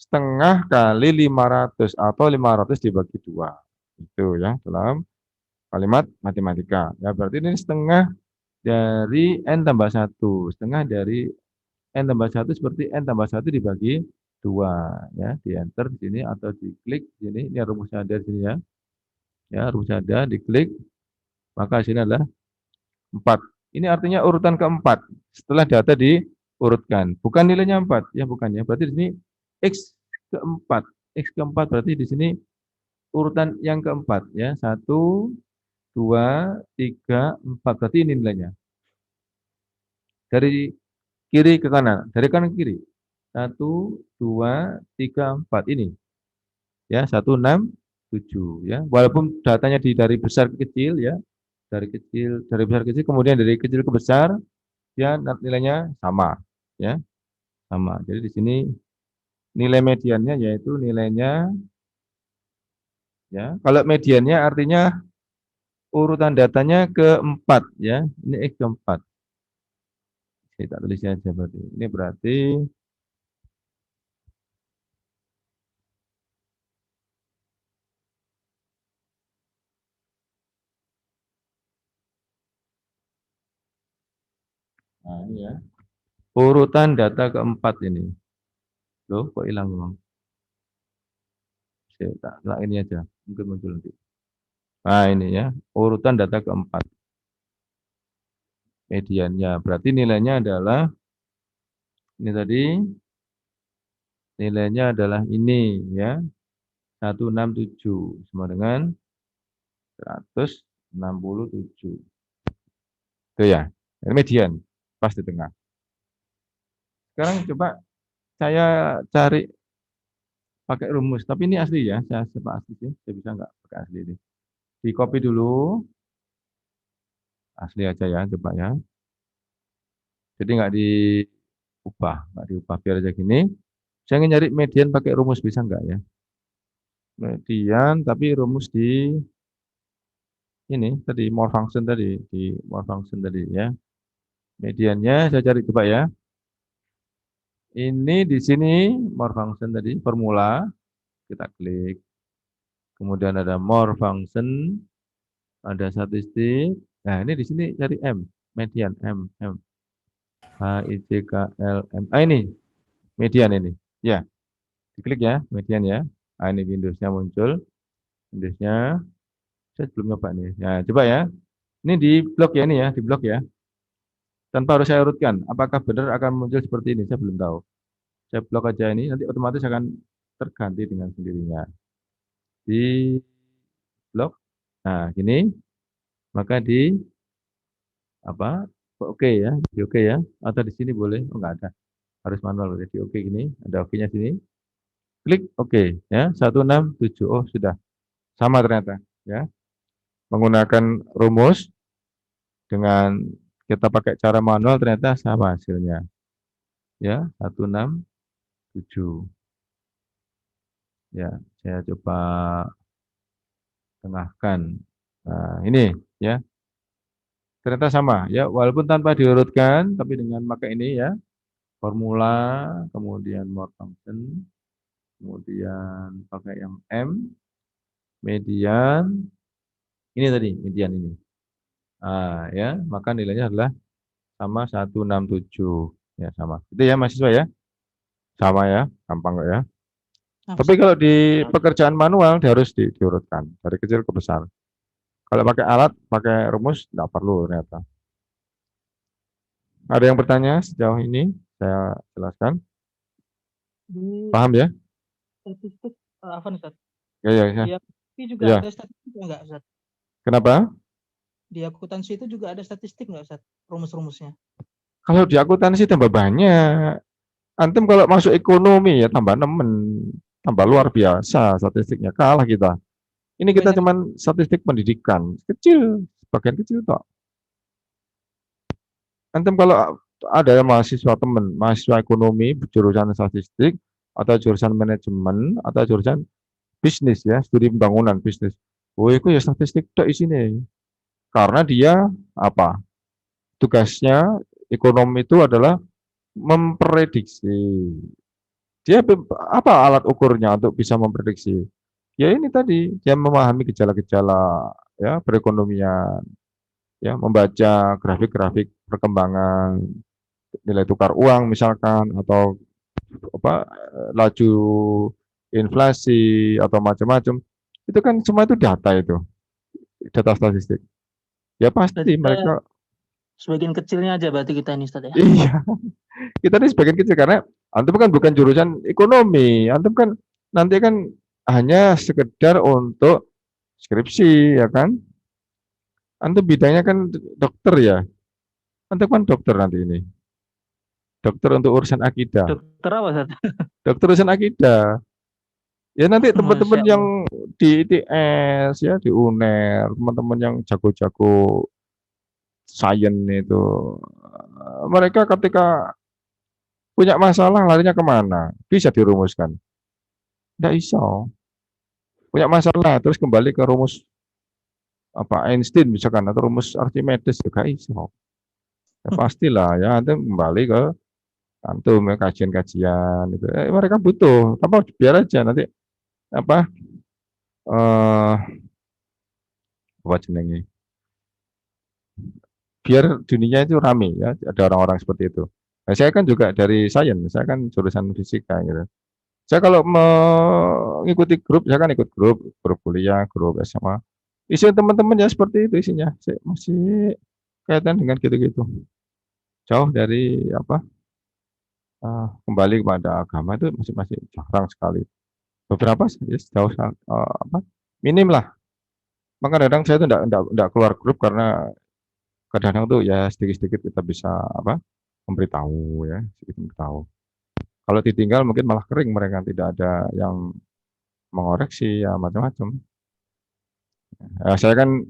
setengah kali 500 atau 500 dibagi 2. Itu ya dalam kalimat matematika. Ya berarti ini setengah dari N tambah 1. Setengah dari N tambah 1 seperti N tambah 1 dibagi 2. Ya, di enter di sini atau diklik di sini. Ini rumusnya ada di sini ya. Ya, rumusnya ada, diklik. Maka sini adalah 4. Ini artinya urutan keempat. Setelah data diurutkan. Bukan nilainya 4. Ya, bukan ya. Berarti di sini X keempat. X keempat berarti di sini urutan yang keempat. Ya, 1, 2, 3, 4. Berarti ini nilainya. Dari kiri ke kanan. Dari kanan ke kiri. 1, 2, 3, 4. Ini. Ya, 1, 6, 7. Ya. Walaupun datanya dari besar ke kecil. Ya. Dari besar ke kecil. Kemudian dari kecil ke besar. Ya, nilainya sama. Ya, sama. Jadi di sini nilai mediannya yaitu nilainya, ya. Kalau mediannya artinya urutan datanya keempat, ya. Ini X keempat. Saya tak tulis aja berarti. Ini berarti nah ini ya. Urutan data keempat ini. Loh, kok hilang memang? Saya tak ini aja. Mungkin muncul nanti. Nah, ini ya. Urutan data keempat. Mediannya. Berarti nilainya adalah ini tadi. Nilainya adalah ini ya. 167 sama dengan 167. Itu ya. Ini median. Pas di tengah. Sekarang coba saya cari pakai rumus. Tapi ini asli ya. Saya coba asli sih. Saya bisa nggak pakai asli ini. Di copy dulu. Asli aja ya. Coba ya. Jadi nggak diubah. Nggak diubah. Biar aja gini. Saya ingin nyari median pakai rumus. Bisa nggak ya? Median tapi rumus di ini tadi more function tadi. Di more function tadi ya. Mediannya saya cari coba ya. Ini di sini more function tadi. Formula. Kita klik. Kemudian ada more function. Ada statistik. Nah, ini di sini cari M, median M. H I C K L M. Ah, ini median ini. Ya, diklik ya, median ya. Ah, ini Windows-nya muncul. Windows-nya saya belum nyoba nih. Nah, coba ya. Ini di blok ya ini ya, di blok ya. Tanpa harus saya urutkan. Apakah benar akan muncul seperti ini? Saya belum tahu. Saya blok aja ini, nanti otomatis akan terganti dengan sendirinya. Di blok. Nah, gini. Maka di apa? Oke ya, di oke ya. Atau di sini boleh. Oh, enggak ada. Harus manual berarti di oke gini. Ada oke-nya sini. Klik oke ya. 167. Oh, sudah. Sama ternyata ya. Menggunakan rumus dengan kita pakai cara manual ternyata sama hasilnya. Ya, 167. Ya, saya coba tengahkan. Nah, ini ya. Ternyata sama ya, walaupun tanpa diurutkan tapi dengan pakai ini ya, formula, kemudian more function, kemudian pakai yang M, median, ini tadi, median ini. Ah, ya, maka nilainya adalah sama 167. Ya, sama. Itu ya mahasiswa ya. Sama ya, gampang kok ya. Tapi kalau di pekerjaan manual dia harus diurutkan dari kecil ke besar. Kalau pakai alat, pakai rumus, tidak perlu ternyata. Ada yang bertanya sejauh ini? Saya jelaskan. Di Paham ya? statistik apa nih, Ustaz? Ya, ya, ya. Di akuntansi juga Ya. ada statistik enggak, Ustaz? Kenapa? Di akuntansi itu juga ada statistik enggak, Ustaz? Rumus-rumusnya. Kalau di akuntansi tambah banyak. Antum kalau masuk ekonomi ya tambah nemen, tambah luar biasa statistiknya. Kalah kita. Ini kita Banyak. cuman statistik pendidikan. Kecil, sebagian kecil toh. Antum kalau ada mahasiswa temen, mahasiswa ekonomi, jurusan statistik, atau jurusan manajemen, atau jurusan bisnis ya, studi pembangunan bisnis. Oh, itu ya statistik tok isine. Karena dia apa? Tugasnya ekonomi itu adalah memprediksi. Dia apa alat ukurnya untuk bisa memprediksi? Ya ini tadi, dia memahami gejala-gejala ya perekonomian, ya membaca grafik-grafik perkembangan nilai tukar uang misalkan atau apa laju inflasi atau macam-macam. Itu kan semua itu data itu, data statistik. Ya Berarti pasti kita mereka sebagian kecilnya aja berarti kita ini, Ustaz ya. iya, kita ini sebagian kecil karena antum kan bukan jurusan ekonomi, antum kan nanti kan hanya sekedar untuk skripsi ya kan. Antum bidangnya kan dokter ya. Antum kan dokter nanti ini. Dokter untuk urusan akidah. Dokter apa, Ustaz? Dokter urusan akidah. Ya nanti teman-teman Masya yang Allah. di ITS ya di UNER, teman-teman yang jago-jago sains itu, mereka ketika punya masalah larinya kemana? Bisa dirumuskan. Tidak iso. Punya masalah terus kembali ke rumus apa Einstein misalkan atau rumus Archimedes juga iso. Ya pastilah ya nanti kembali ke antum ya kajian-kajian itu. Mereka butuh apa biar aja nanti apa eh apa jenenge? Biar dunia itu rame ya, ada orang-orang seperti itu. Nah, saya kan juga dari sains, saya kan jurusan fisika gitu. Saya kalau mengikuti grup, saya kan ikut grup kuliah, grup SMA. Isi teman-teman ya seperti itu isinya. Saya masih kaitan dengan gitu-gitu. Jauh dari apa kembali kepada agama itu masih masih jarang sekali. Beberapa ya jauh apa minim lah. Maka kadang saya tuh enggak keluar grup karena kadang-kadang tuh ya sedikit-sedikit kita bisa apa memberitahu ya, sedikit memberitahu. Kalau ditinggal mungkin malah kering mereka tidak ada yang mengoreksi ya macam-macam. Saya kan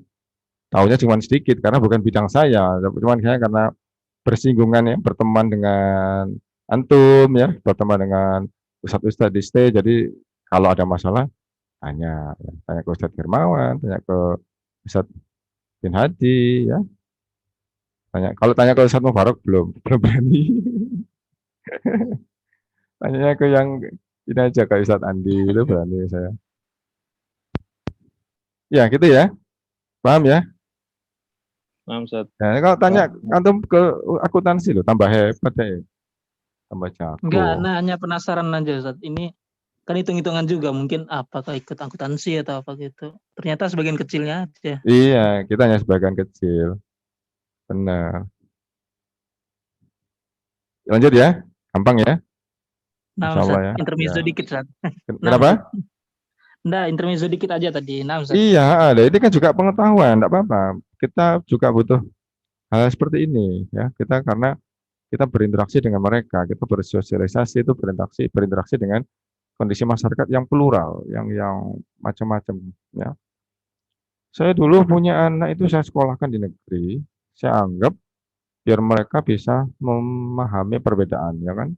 tahunya cuma sedikit karena bukan bidang saya, cuman saya karena bersinggungan ya, berteman dengan antum ya, berteman dengan ustadz-ustadz di stay, jadi kalau ada masalah tanya, ya, tanya ke Ustadz Hermawan, tanya ke Ustadz Bin Hadi ya, kalau tanya ke Ustadz Mubarak belum berani. Tanyanya ke yang ini aja ke Ustadz Andi itu berani saya. Ya gitu ya, paham ya? Paham, Ustaz. Nah, kalau tanya antum ke akuntansi loh, tambah hebat ya, tambah Enggak, jago. hanya penasaran aja, Ustaz. Ini kan hitung-hitungan juga mungkin apakah ikut akuntansi atau apa gitu. Ternyata sebagian kecilnya aja. Iya, kita hanya sebagian kecil. Benar. Lanjut ya, gampang ya, Nah, insya Allah Ustaz, ya. Ya. intermezzo dikit, Ustaz. Nah, Kenapa? Ustaz. Enggak, intermezzo dikit aja tadi. Nah, Ustaz. Iya, ada ini kan juga pengetahuan, enggak apa-apa. Kita juga butuh hal seperti ini ya. Kita karena kita berinteraksi dengan mereka, kita bersosialisasi itu berinteraksi dengan kondisi masyarakat yang plural, yang macam-macam ya. Saya dulu punya anak itu saya sekolahkan di negeri, saya anggap biar mereka bisa memahami perbedaan ya kan,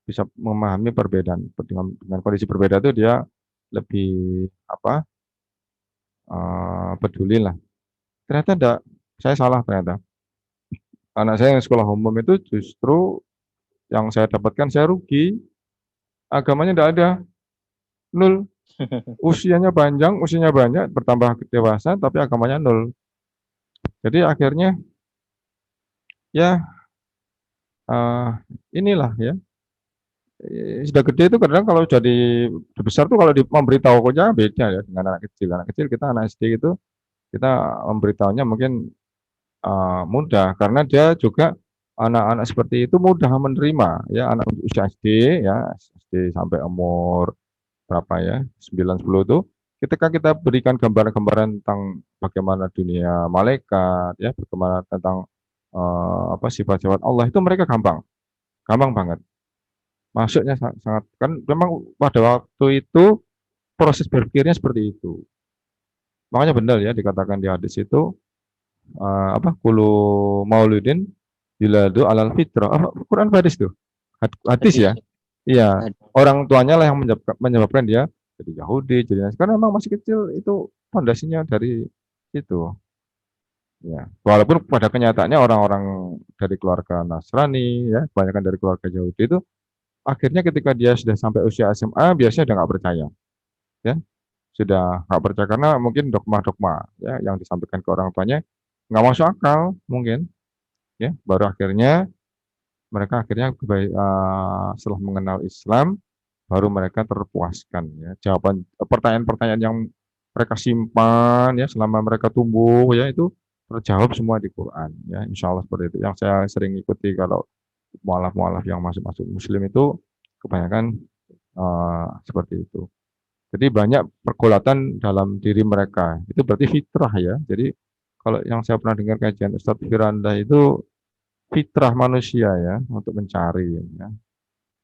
bisa memahami perbedaan dengan kondisi berbeda itu dia lebih apa peduli lah. Ternyata enggak, saya salah ternyata. Anak saya yang sekolah umum itu justru yang saya dapatkan saya rugi, agamanya enggak ada, nol. Usianya panjang, usianya banyak, bertambah dewasa, tapi agamanya nol. Jadi akhirnya ya inilah ya, sudah gede itu kadang kalau jadi besar tuh kalau memberitahunya beda ya dengan anak kecil. Anak kecil kita anak SD itu kita memberitahunya mungkin mudah karena dia juga anak-anak seperti itu mudah menerima ya anak usia SD ya SD sampai umur berapa ya 9 10 itu ketika kita berikan gambaran-gambaran tentang bagaimana dunia malaikat ya bagaimana tentang sifat-sifat Allah itu mereka gampang banget masuknya sangat kan memang pada waktu itu proses berpikirnya seperti itu makanya benar ya dikatakan di hadis itu kulu mauludin yuladu alal fitrah. Quran hadis tuh. Hadis ya. Iya, orang tuanya lah yang menyebabkan dia jadi Yahudi, jadi Nasrani. Karena memang masih kecil itu fondasinya dari itu. Ya, walaupun pada kenyataannya orang-orang dari keluarga Nasrani ya, kebanyakan dari keluarga Yahudi itu akhirnya ketika dia sudah sampai usia SMA biasanya udah nggak percaya. Ya, sudah nggak percaya karena mungkin dogma-dogma ya yang disampaikan ke orang tuanya nggak masuk akal mungkin ya baru akhirnya mereka akhirnya setelah mengenal Islam baru mereka terpuaskan ya jawaban pertanyaan-pertanyaan yang mereka simpan ya selama mereka tumbuh ya itu terjawab semua di Quran ya insya Allah seperti itu yang saya sering ikuti kalau mualaf-mualaf yang masuk Muslim itu kebanyakan seperti itu jadi banyak pergulatan dalam diri mereka itu berarti fitrah ya jadi kalau yang saya pernah dengar kajian Ustadz Firanda itu fitrah manusia ya untuk mencari ya.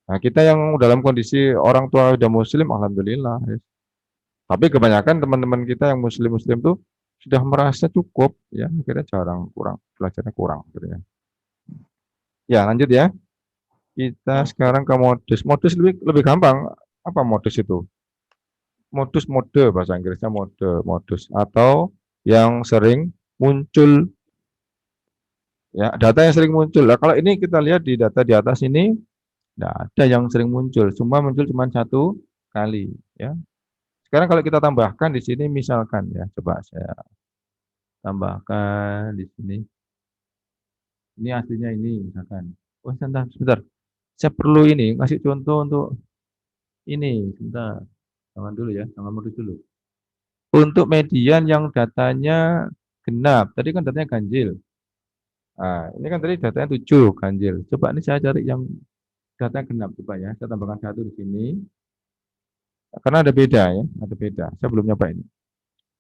Nah, kita yang dalam kondisi orang tua udah muslim alhamdulillah ya. Tapi kebanyakan teman-teman kita yang muslim-muslim tuh sudah merasa cukup ya, akhirnya kurang belajarnya kurang akhirnya. Ya, lanjut ya. Kita sekarang ke modus. Modus lebih gampang. Apa modus itu? Mode bahasa Inggrisnya modus atau yang sering muncul ya, data yang sering muncul. Nah, kalau ini kita lihat di data di atas ini tidak ada yang sering muncul, muncul cuma satu kali ya. Sekarang kalau kita tambahkan di sini misalkan ya, coba saya tambahkan di sini. Ini aslinya ini misalkan. Oh, sebentar. Saya perlu ini ngasih contoh untuk ini, sebentar. Jangan dulu ya, jangan modus dulu. Untuk median yang datanya genap, tadi kan datanya ganjil. Nah, ini kan tadi datanya 7 ganjil. Coba ini saya cari yang data genap coba ya. Saya tambahkan 1 di sini. Karena ada beda ya, ada beda. Saya belum nyoba ini.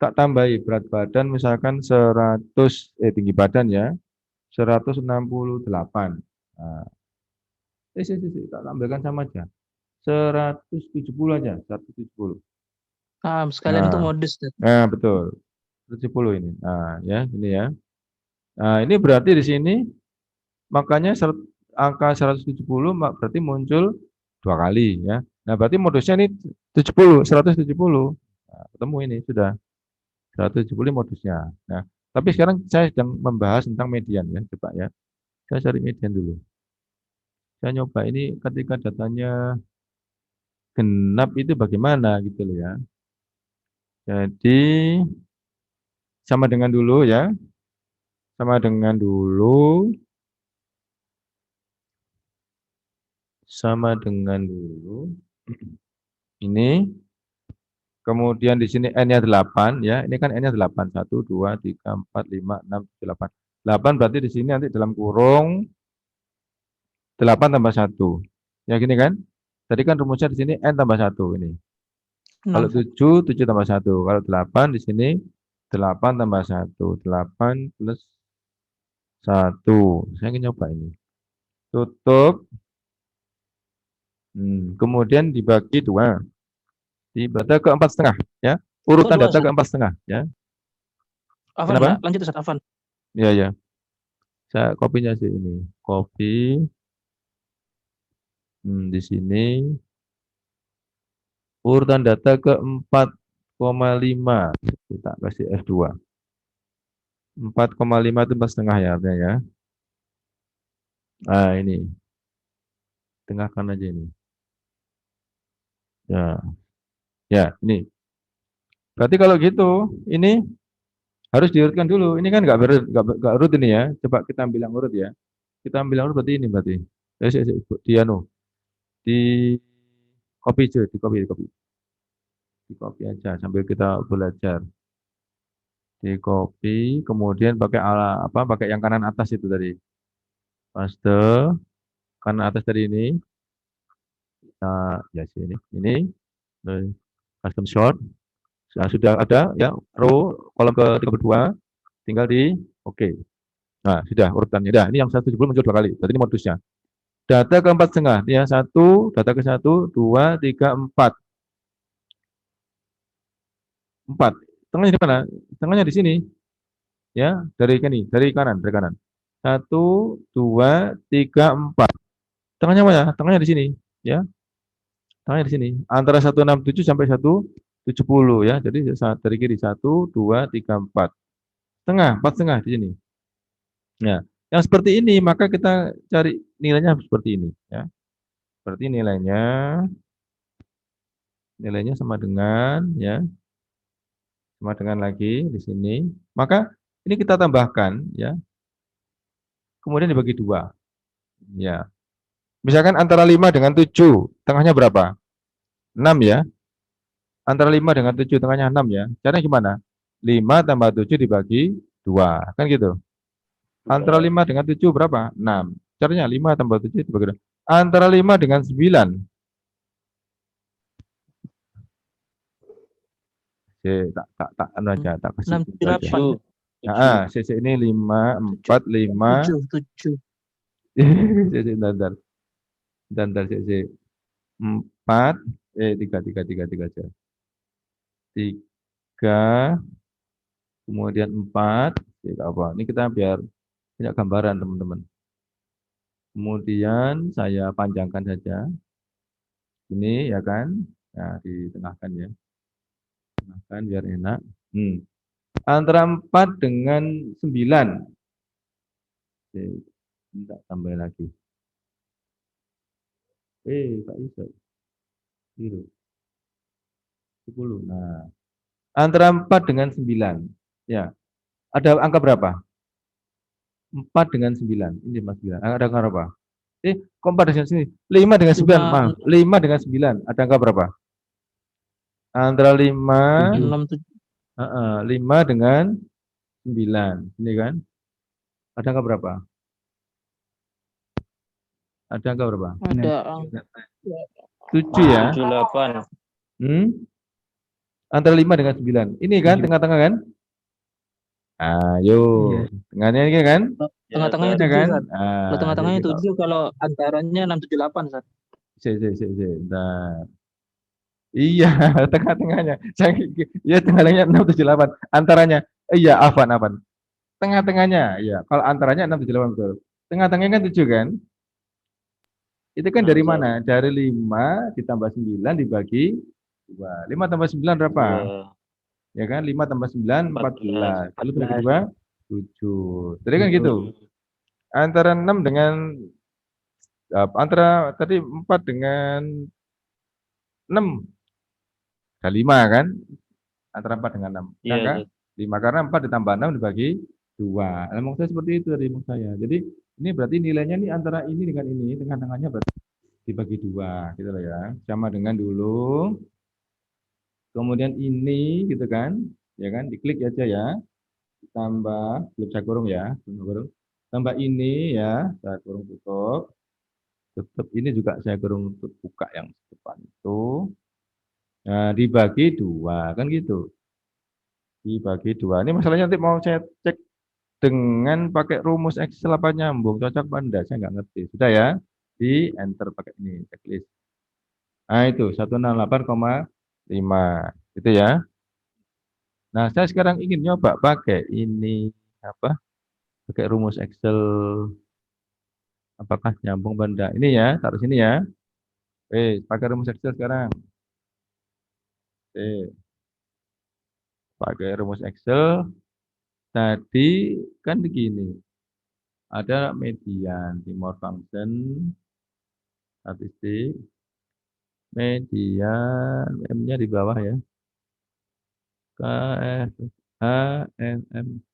Tak tambahi berat badan misalkan 100 tinggi badan ya. 168. Nah, tak tambahkan sama aja. 170 aja, 170. Sekalian itu modus. Nah, betul. 170 ini. Nah, ya, ini ya. Nah, ini berarti di sini makanya angka 170 berarti muncul 2 kali ya. Nah, berarti modusnya ini 170. Nah, ketemu ini sudah 170 modusnya. Nah, tapi sekarang saya sedang membahas tentang median ya, coba ya. Saya cari median dulu. Saya nyoba ini ketika datanya genap itu bagaimana gitu loh ya. Jadi sama dengan dulu ya. Sama dengan dulu. Ini kemudian di sini n-nya 8 ya. Ini kan n-nya 8. 1 2 3 4 5 6 7 8. 8 berarti di sini nanti dalam kurung 8 tambah 1. Ya gini kan? Tadi kan rumusnya di sini n tambah 1 ini. Kalau 6. 7 tambah 1. Kalau 8 di sini 8 tambah 1. 8 plus 1. Saya ingin nyoba ini. Tutup. Kemudian dibagi 2. Di data ke 4,5 ya. Kok Urutan 2, data ke Ustaz? 4,5 ya. Afan ya, Kenapa? lanjut Ustaz, Afan. Iya ya. Saya kopinya sih ini. Copy. Di sini urutan data ke 4,5. Kita kasih F2. 4,5 itu 4,5 ya artinya ya. Nah, ini. Tengahkan aja ini. Ya. Ya, ini. Berarti kalau gitu, ini harus diurutkan dulu. Ini kan nggak urut ini ya. Coba kita ambil yang urut ya. Kita ambil yang urut berarti ini berarti. Di anu, di copy aja, di copy. Di copy aja sambil kita belajar. Di copy, kemudian pakai pakai yang kanan atas itu tadi. Paste kanan atas tadi ini. Ya sini. Ini custom short. Sudah ada ya row kolom ke-32 tinggal di oke. Nah, sudah urutannya. Dah, ini yang 170 muncul 2 kali. Berarti ini modusnya. Data ke 4,5 ya. 1, data ke 1, 2, 3, 4. 4. Tengahnya di mana? Tengahnya di sini. Ya, dari kanan, dari kanan. 1, 2, 3, 4. Tengahnya mana? Tengahnya di sini, ya. Tengahnya di sini. Antara 167 sampai 170 ya. Jadi dari kiri 1, 2, 3, 4. Tengah, 4,5 di sini. Nah, yang seperti ini maka kita cari nilainya seperti ini ya. Berarti nilainya sama dengan ya, sama dengan lagi di sini. Maka ini kita tambahkan ya. Kemudian dibagi 2. Ya. Misalkan antara 5 dengan 7, tengahnya berapa? 6 ya. Antara 5 dengan 7 tengahnya 6 ya. Caranya gimana? 5 tambah 7 dibagi 2. Kan gitu. Antara 5 dengan 7 berapa? 6. Caranya 5 tambah 7 dibagi 2. Antara 5 dengan 9. Tak anu aja, tak kasih 6, itu 7, aja. 8. Nah, CC ini 5, 4, 5. 7. CC bentar. Bentar CC. 4, 3 aja. 3, kemudian 4, apa? Ini kita biar punya gambaran teman-teman. Kemudian saya panjangkan saja. Ini ya kan. Nah, ditengahkan ya. Tengahkan biar enak. Antara 4 dengan 9. Oke, minta tambah lagi. Tak bisa. 10. Nah, antara 4 dengan 9. Ya. Ada angka berapa? 4 dengan 9. Ini Mas 9. Ada angka berapa? Kok 4 dengan sini? 5 dengan 9, 5, maaf. 5 dengan 9. Ada angka berapa? Antara 5, 6, 7. 5 dengan 9. Ini kan? Ada angka berapa? Ada angka berapa? Ada 7 ya? 78. Antara 5 dengan 9. Ini kan tengah-tengah kan? Ayo, tengahnya ini kan? tengah-tengahnya Ini 7, kan? Ustaz. Kalau tengah-tengahnya 7, kalau antaranya 6, 7, 8, Ustaz. Nah, iya, tengah-tengahnya. Ya tengah-tengahnya 6, 7, 8. Antaranya, iya, Afan. Tengah-tengahnya, iya. Kalau antaranya 6, 7, 8 betul. Tengah-tengahnya kan 7 kan? Itu kan dari mana? Dari 5 ditambah 9 dibagi 2. 5 tambah 9 berapa? Ya kan? 5 tambah 9, 14. Lalu bagi 2, 7. Jadi kan gitu. Antara 6 dengan, antara tadi 4 dengan 6. Ada 5 kan? Antara 4 dengan 6. Kan, kan? 5 karena 4 ditambah 6 dibagi 2. Maksud saya seperti itu dari maksud saya. Jadi ini berarti nilainya nih antara ini dengan ini, tengah-tengahnya berarti dibagi 2 gitu loh ya. Sama dengan dulu. Kemudian ini gitu kan. Ya kan? Diklik aja ya. Tambah, belum saya kurung ya. Tambah ini ya, saya kurung tutup. Tutup ini juga saya kurung buka yang depan itu. Nah, dibagi 2, kan gitu. Dibagi 2. Ini masalahnya nanti mau saya cek dengan pakai rumus Excel apa nyambung, cocok apa enggak, saya nggak ngerti. Sudah ya, di enter pakai ini, checklist. Nah itu, 168,5. Gitu ya. Nah, saya sekarang ingin nyoba pakai ini, apa, pakai rumus Excel, apakah nyambung apa enggak. Ini ya, taruh sini ya. Pakai rumus Excel sekarang. Pakai rumus Excel. Tadi kan begini, ada median, timor function, statistik, median, M-nya di bawah ya. K, F, H, N, M.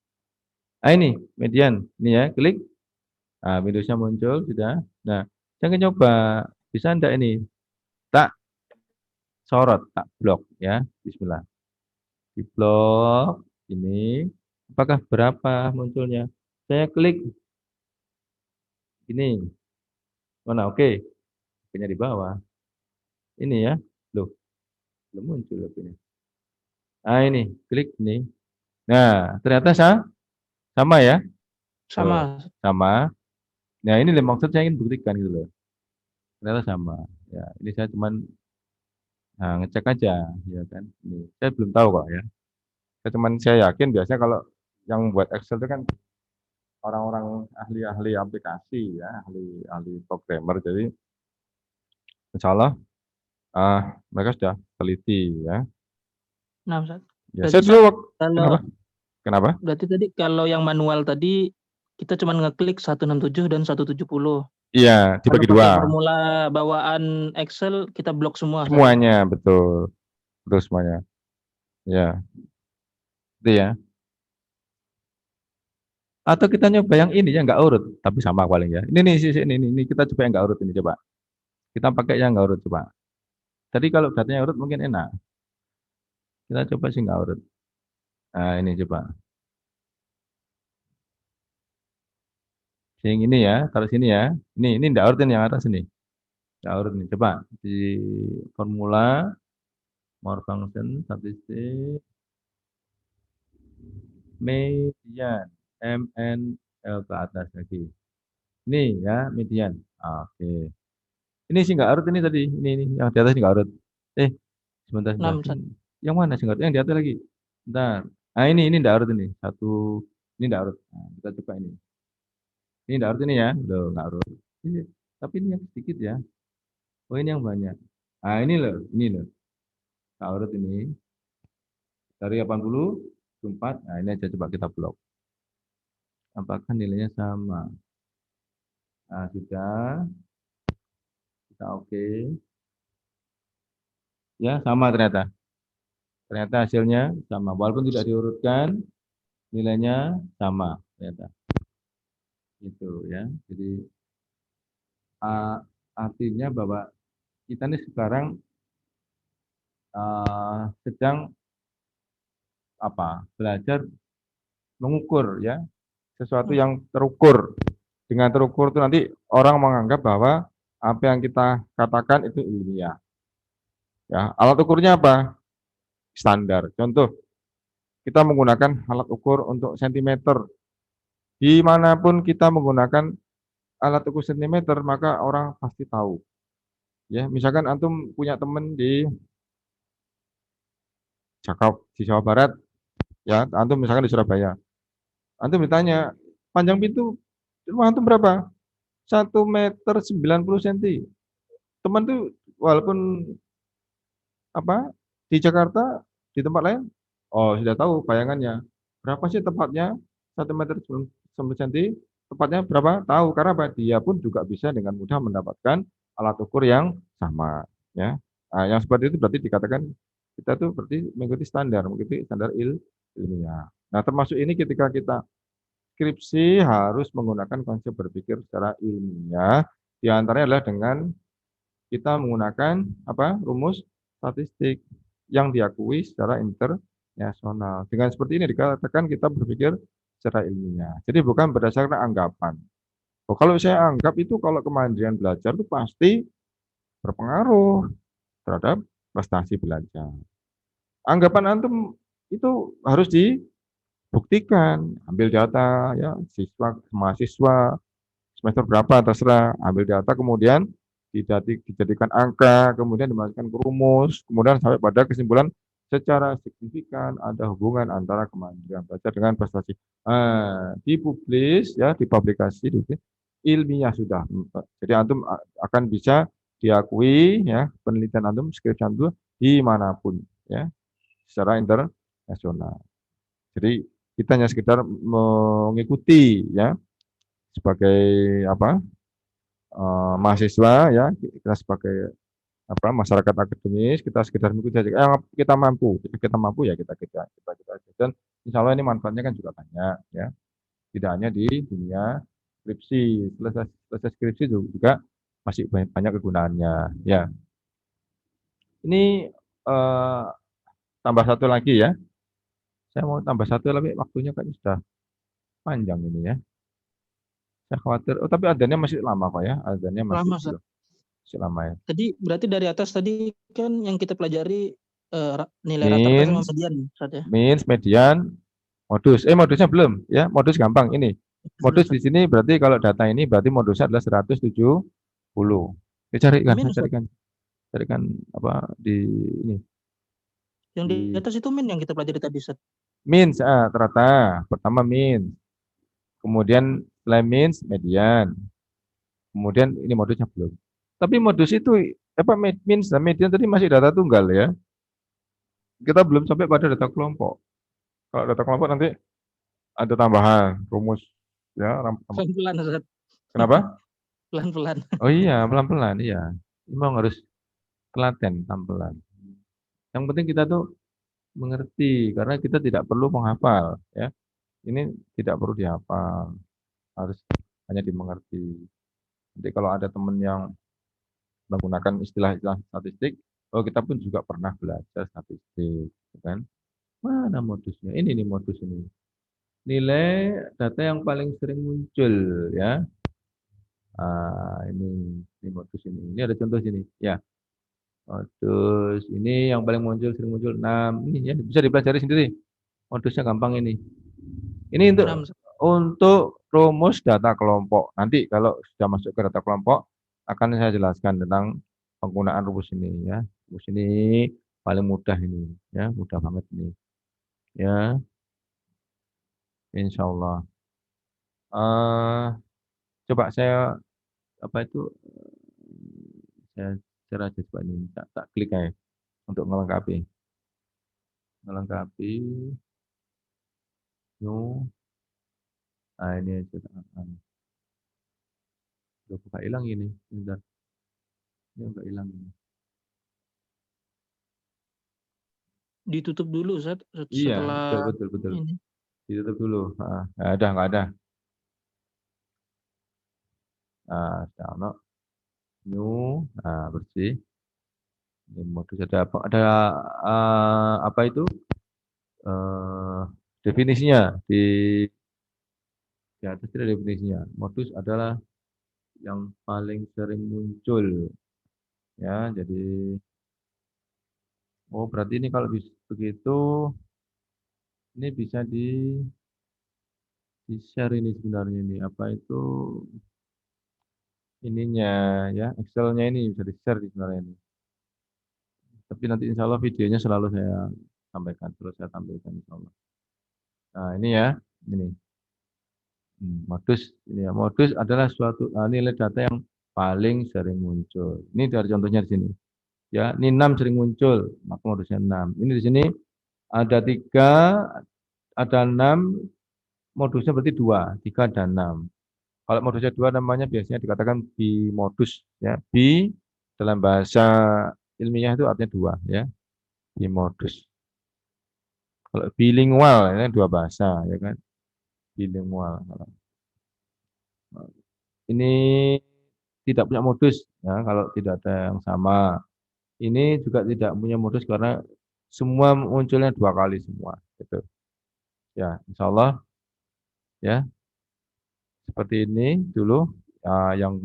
Ah ini, median. Ini ya, klik. Nah, Windows-nya muncul, sudah. Nah, saya akan coba, bisa enggak ini? Tak sorot, tak blok ya. Bismillah. Di blok, ini. Apakah berapa munculnya? Saya klik. Ini. Mana? Oke. Punya di bawah. Ini ya. Loh, belum muncul lagi ini. Nah, ini. Klik ini. Nah, ternyata sama ya. Tuh, Sama. sama. Nah, ini maksud saya ingin buktikan gitu loh. Ternyata sama. Ya, ini saya cuman ngecek aja, ya kan. Ini saya belum tahu kok ya. Saya yakin biasanya kalau yang buat Excel itu kan orang-orang ahli-ahli aplikasi ya, ahli programmer. Jadi insya Allah mereka sudah teliti ya. Nah, Ustaz. Ya, Berarti saya dulu kalau kenapa? Kenapa? berarti tadi kalau yang manual tadi kita cuma ngeklik 167 dan 170. Iya, Kalau dibagi pakai 2. formula bawaan Excel kita blok semua. Ustaz. Semuanya betul. Betul semuanya. Ya, itu ya. Atau kita nyoba yang ini ya nggak urut, tapi sama paling ya. Ini nih sisi ini kita coba yang nggak urut ini coba. Kita pakai yang nggak urut coba. Tadi kalau datanya urut mungkin enak. Kita coba sih nggak urut. Nah ini coba. Yang ini ya, taruh sini ya. Ini nggak urut ini yang atas ini. Nggak urut nih. Coba di formula more function statistik median MNL ke atas lagi. Ini ya median. Oke. Ini sih nggak urut ini tadi. Ini yang di atas ini nggak urut. Sebentar, sebentar. 6, Ustaz. Yang mana sih nggak urut? Yang di atas lagi. Bentar. Nah ini nggak urut ini. Satu. Ini nggak urut. Nah, kita coba ini. Ini nggak urut ini ya. Loh, nggak urut. Tapi ini yang sedikit ya. Oh ini yang banyak. Nah ini loh. Ini loh. Nggak urut ini. Dari 80 ke 4. Nah ini aja coba kita blok. Apakah nilainya sama? Nah sudah. Kita oke. Ya sama ternyata. Ternyata hasilnya sama. Walaupun tidak diurutkan, nilainya sama ternyata. Itu ya. Jadi artinya bahwa kita ini sekarang sedang belajar mengukur ya sesuatu yang terukur. Dengan terukur itu nanti orang menganggap bahwa apa yang kita katakan itu ilmiah. Ya, alat ukurnya apa? Standar. Contoh, kita menggunakan alat ukur untuk sentimeter. Dimanapun kita menggunakan alat ukur sentimeter, maka orang pasti tahu. Ya, misalkan antum punya teman di Jawa Barat, ya, antum misalkan di Surabaya. Antum ditanya, panjang pintu rumah antum berapa? 1,90 m. Teman tuh walaupun di Jakarta, di tempat lain, oh sudah tahu bayangannya. Berapa sih tepatnya 1,90 m? Tepatnya berapa? Tahu karena apa? Dia pun juga bisa dengan mudah mendapatkan alat ukur yang sama. Ya, nah, yang seperti itu berarti dikatakan kita tuh berarti mengikuti standar ilmiah. Nah, termasuk ini ketika kita skripsi harus menggunakan konsep berpikir secara ilmiah. Di antaranya adalah dengan kita menggunakan rumus statistik yang diakui secara internasional. Dengan seperti ini dikatakan kita berpikir secara ilmiah. Jadi bukan berdasarkan anggapan. Oh, kalau saya anggap itu kalau kemandirian belajar itu pasti berpengaruh terhadap prestasi belajar. Anggapan antum itu harus dibuktikan, ambil data ya, mahasiswa semester berapa terserah, ambil data kemudian dijadikan angka, kemudian dimasukkan ke rumus, kemudian sampai pada kesimpulan secara signifikan ada hubungan antara kemandirian belajar dengan prestasi. Dipublis ya, dipublikasi, ilmiah sudah. Jadi antum akan bisa diakui ya penelitian antum, skripsi antum dimanapun ya secara internasional. Jadi kita hanya sekedar mengikuti ya sebagai apa mahasiswa ya, kita sebagai apa masyarakat akademis, kita sekedar mengikuti saja. Kita mampu ya kita dan insya Allah ini manfaatnya kan juga banyak ya, tidak hanya di dunia skripsi, selesai skripsi juga masih banyak kegunaannya ya. Ini tambah satu lagi ya, saya mau tambah satu tapi waktunya kan sudah panjang ini ya. Saya khawatir, tapi adanya masih lama Pak ya, adanya masih Lama, Ustaz. masih lama ya. Tadi berarti dari atas tadi kan yang kita pelajari nilai rata-rata sama median, Ustaz ya. Means, median, modus. Modusnya belum ya, modus gampang ini. Modus di sini berarti kalau data ini berarti modusnya adalah 170. Carikan apa di ini. Yang di atas itu min yang kita pelajari tadi, Ustaz. Means rata. Pertama means. Kemudian setelah means median. Kemudian ini modusnya belum. Tapi modus itu apa means dan median tadi masih data tunggal ya. Kita belum sampai pada data kelompok. Kalau data kelompok nanti ada tambahan rumus ya. Pelan-pelan, Ustaz. Kenapa? Pelan-pelan. Oh iya, pelan-pelan iya. Memang harus telaten, pelan. Yang penting kita tuh mengerti karena kita tidak perlu menghafal ya. Ini tidak perlu dihafal. Harus hanya dimengerti. Nanti kalau ada teman yang menggunakan istilah-istilah statistik, kita pun juga pernah belajar statistik, kan? Mana modusnya? Ini nih modus ini. Nilai data yang paling sering muncul ya. Ini modus ini. Ini ada contoh sini ya. Modus ini yang paling sering muncul 6. Ini ya bisa dipelajari sendiri. Modusnya gampang ini. Ini untuk rumus data kelompok. Nanti kalau sudah masuk ke data kelompok akan saya jelaskan tentang penggunaan rumus ini ya. Rumus ini paling mudah ini ya, mudah banget ini. Ya. Insya Allah. Coba saya saya cara aja coba ini tak klik aja untuk melengkapi new. Ini aja udah hilang ini bentar. Ini udah hilang ini. Ditutup dulu, Ustaz, Iya, setelah betul. ini. Ditutup dulu. Nggak ada. Download new, bersih. Ini modus ada apa itu? Definisinya di atas ada definisinya. Modus adalah yang paling sering muncul. Ya, jadi berarti ini kalau begitu ini bisa di-share ini sebenarnya ini apa itu ininya ya, Excel-nya ini bisa di-share di sebenarnya ini. Tapi nanti insya Allah videonya selalu saya sampaikan, terus saya tampilkan insya Allah. Nah ini ya, ini modus ini ya. Modus adalah suatu nilai data yang paling sering muncul. Ini dari contohnya di sini. Ya, ini 6 sering muncul, maka modusnya 6. Ini di sini ada 3, ada 6, modusnya berarti 2, 3 dan 6. Kalau modusnya 2 namanya biasanya dikatakan bimodus ya. Bi dalam bahasa ilmiah itu artinya 2 ya. Bimodus. Kalau bilingual ini 2 bahasa ya kan. Bilingual. Ini tidak punya modus ya kalau tidak ada yang sama. Ini juga tidak punya modus karena semua munculnya 2 kali semua gitu. Ya, insya Allah ya. Seperti ini dulu yang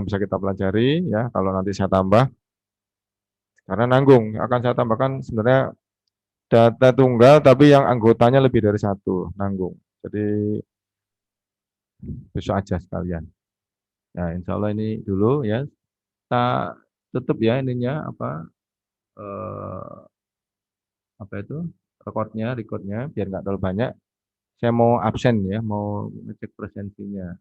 bisa kita pelajari ya. Kalau nanti saya tambah Karena nanggung, akan saya tambahkan sebenarnya data tunggal tapi yang anggotanya lebih dari 1, nanggung. Jadi besok aja sekalian. Nah, insya Allah ini dulu ya, kita tutup ya ininya, apa itu, recordnya biar nggak terlalu banyak. Saya mau absen ya, mau ngecek presensinya.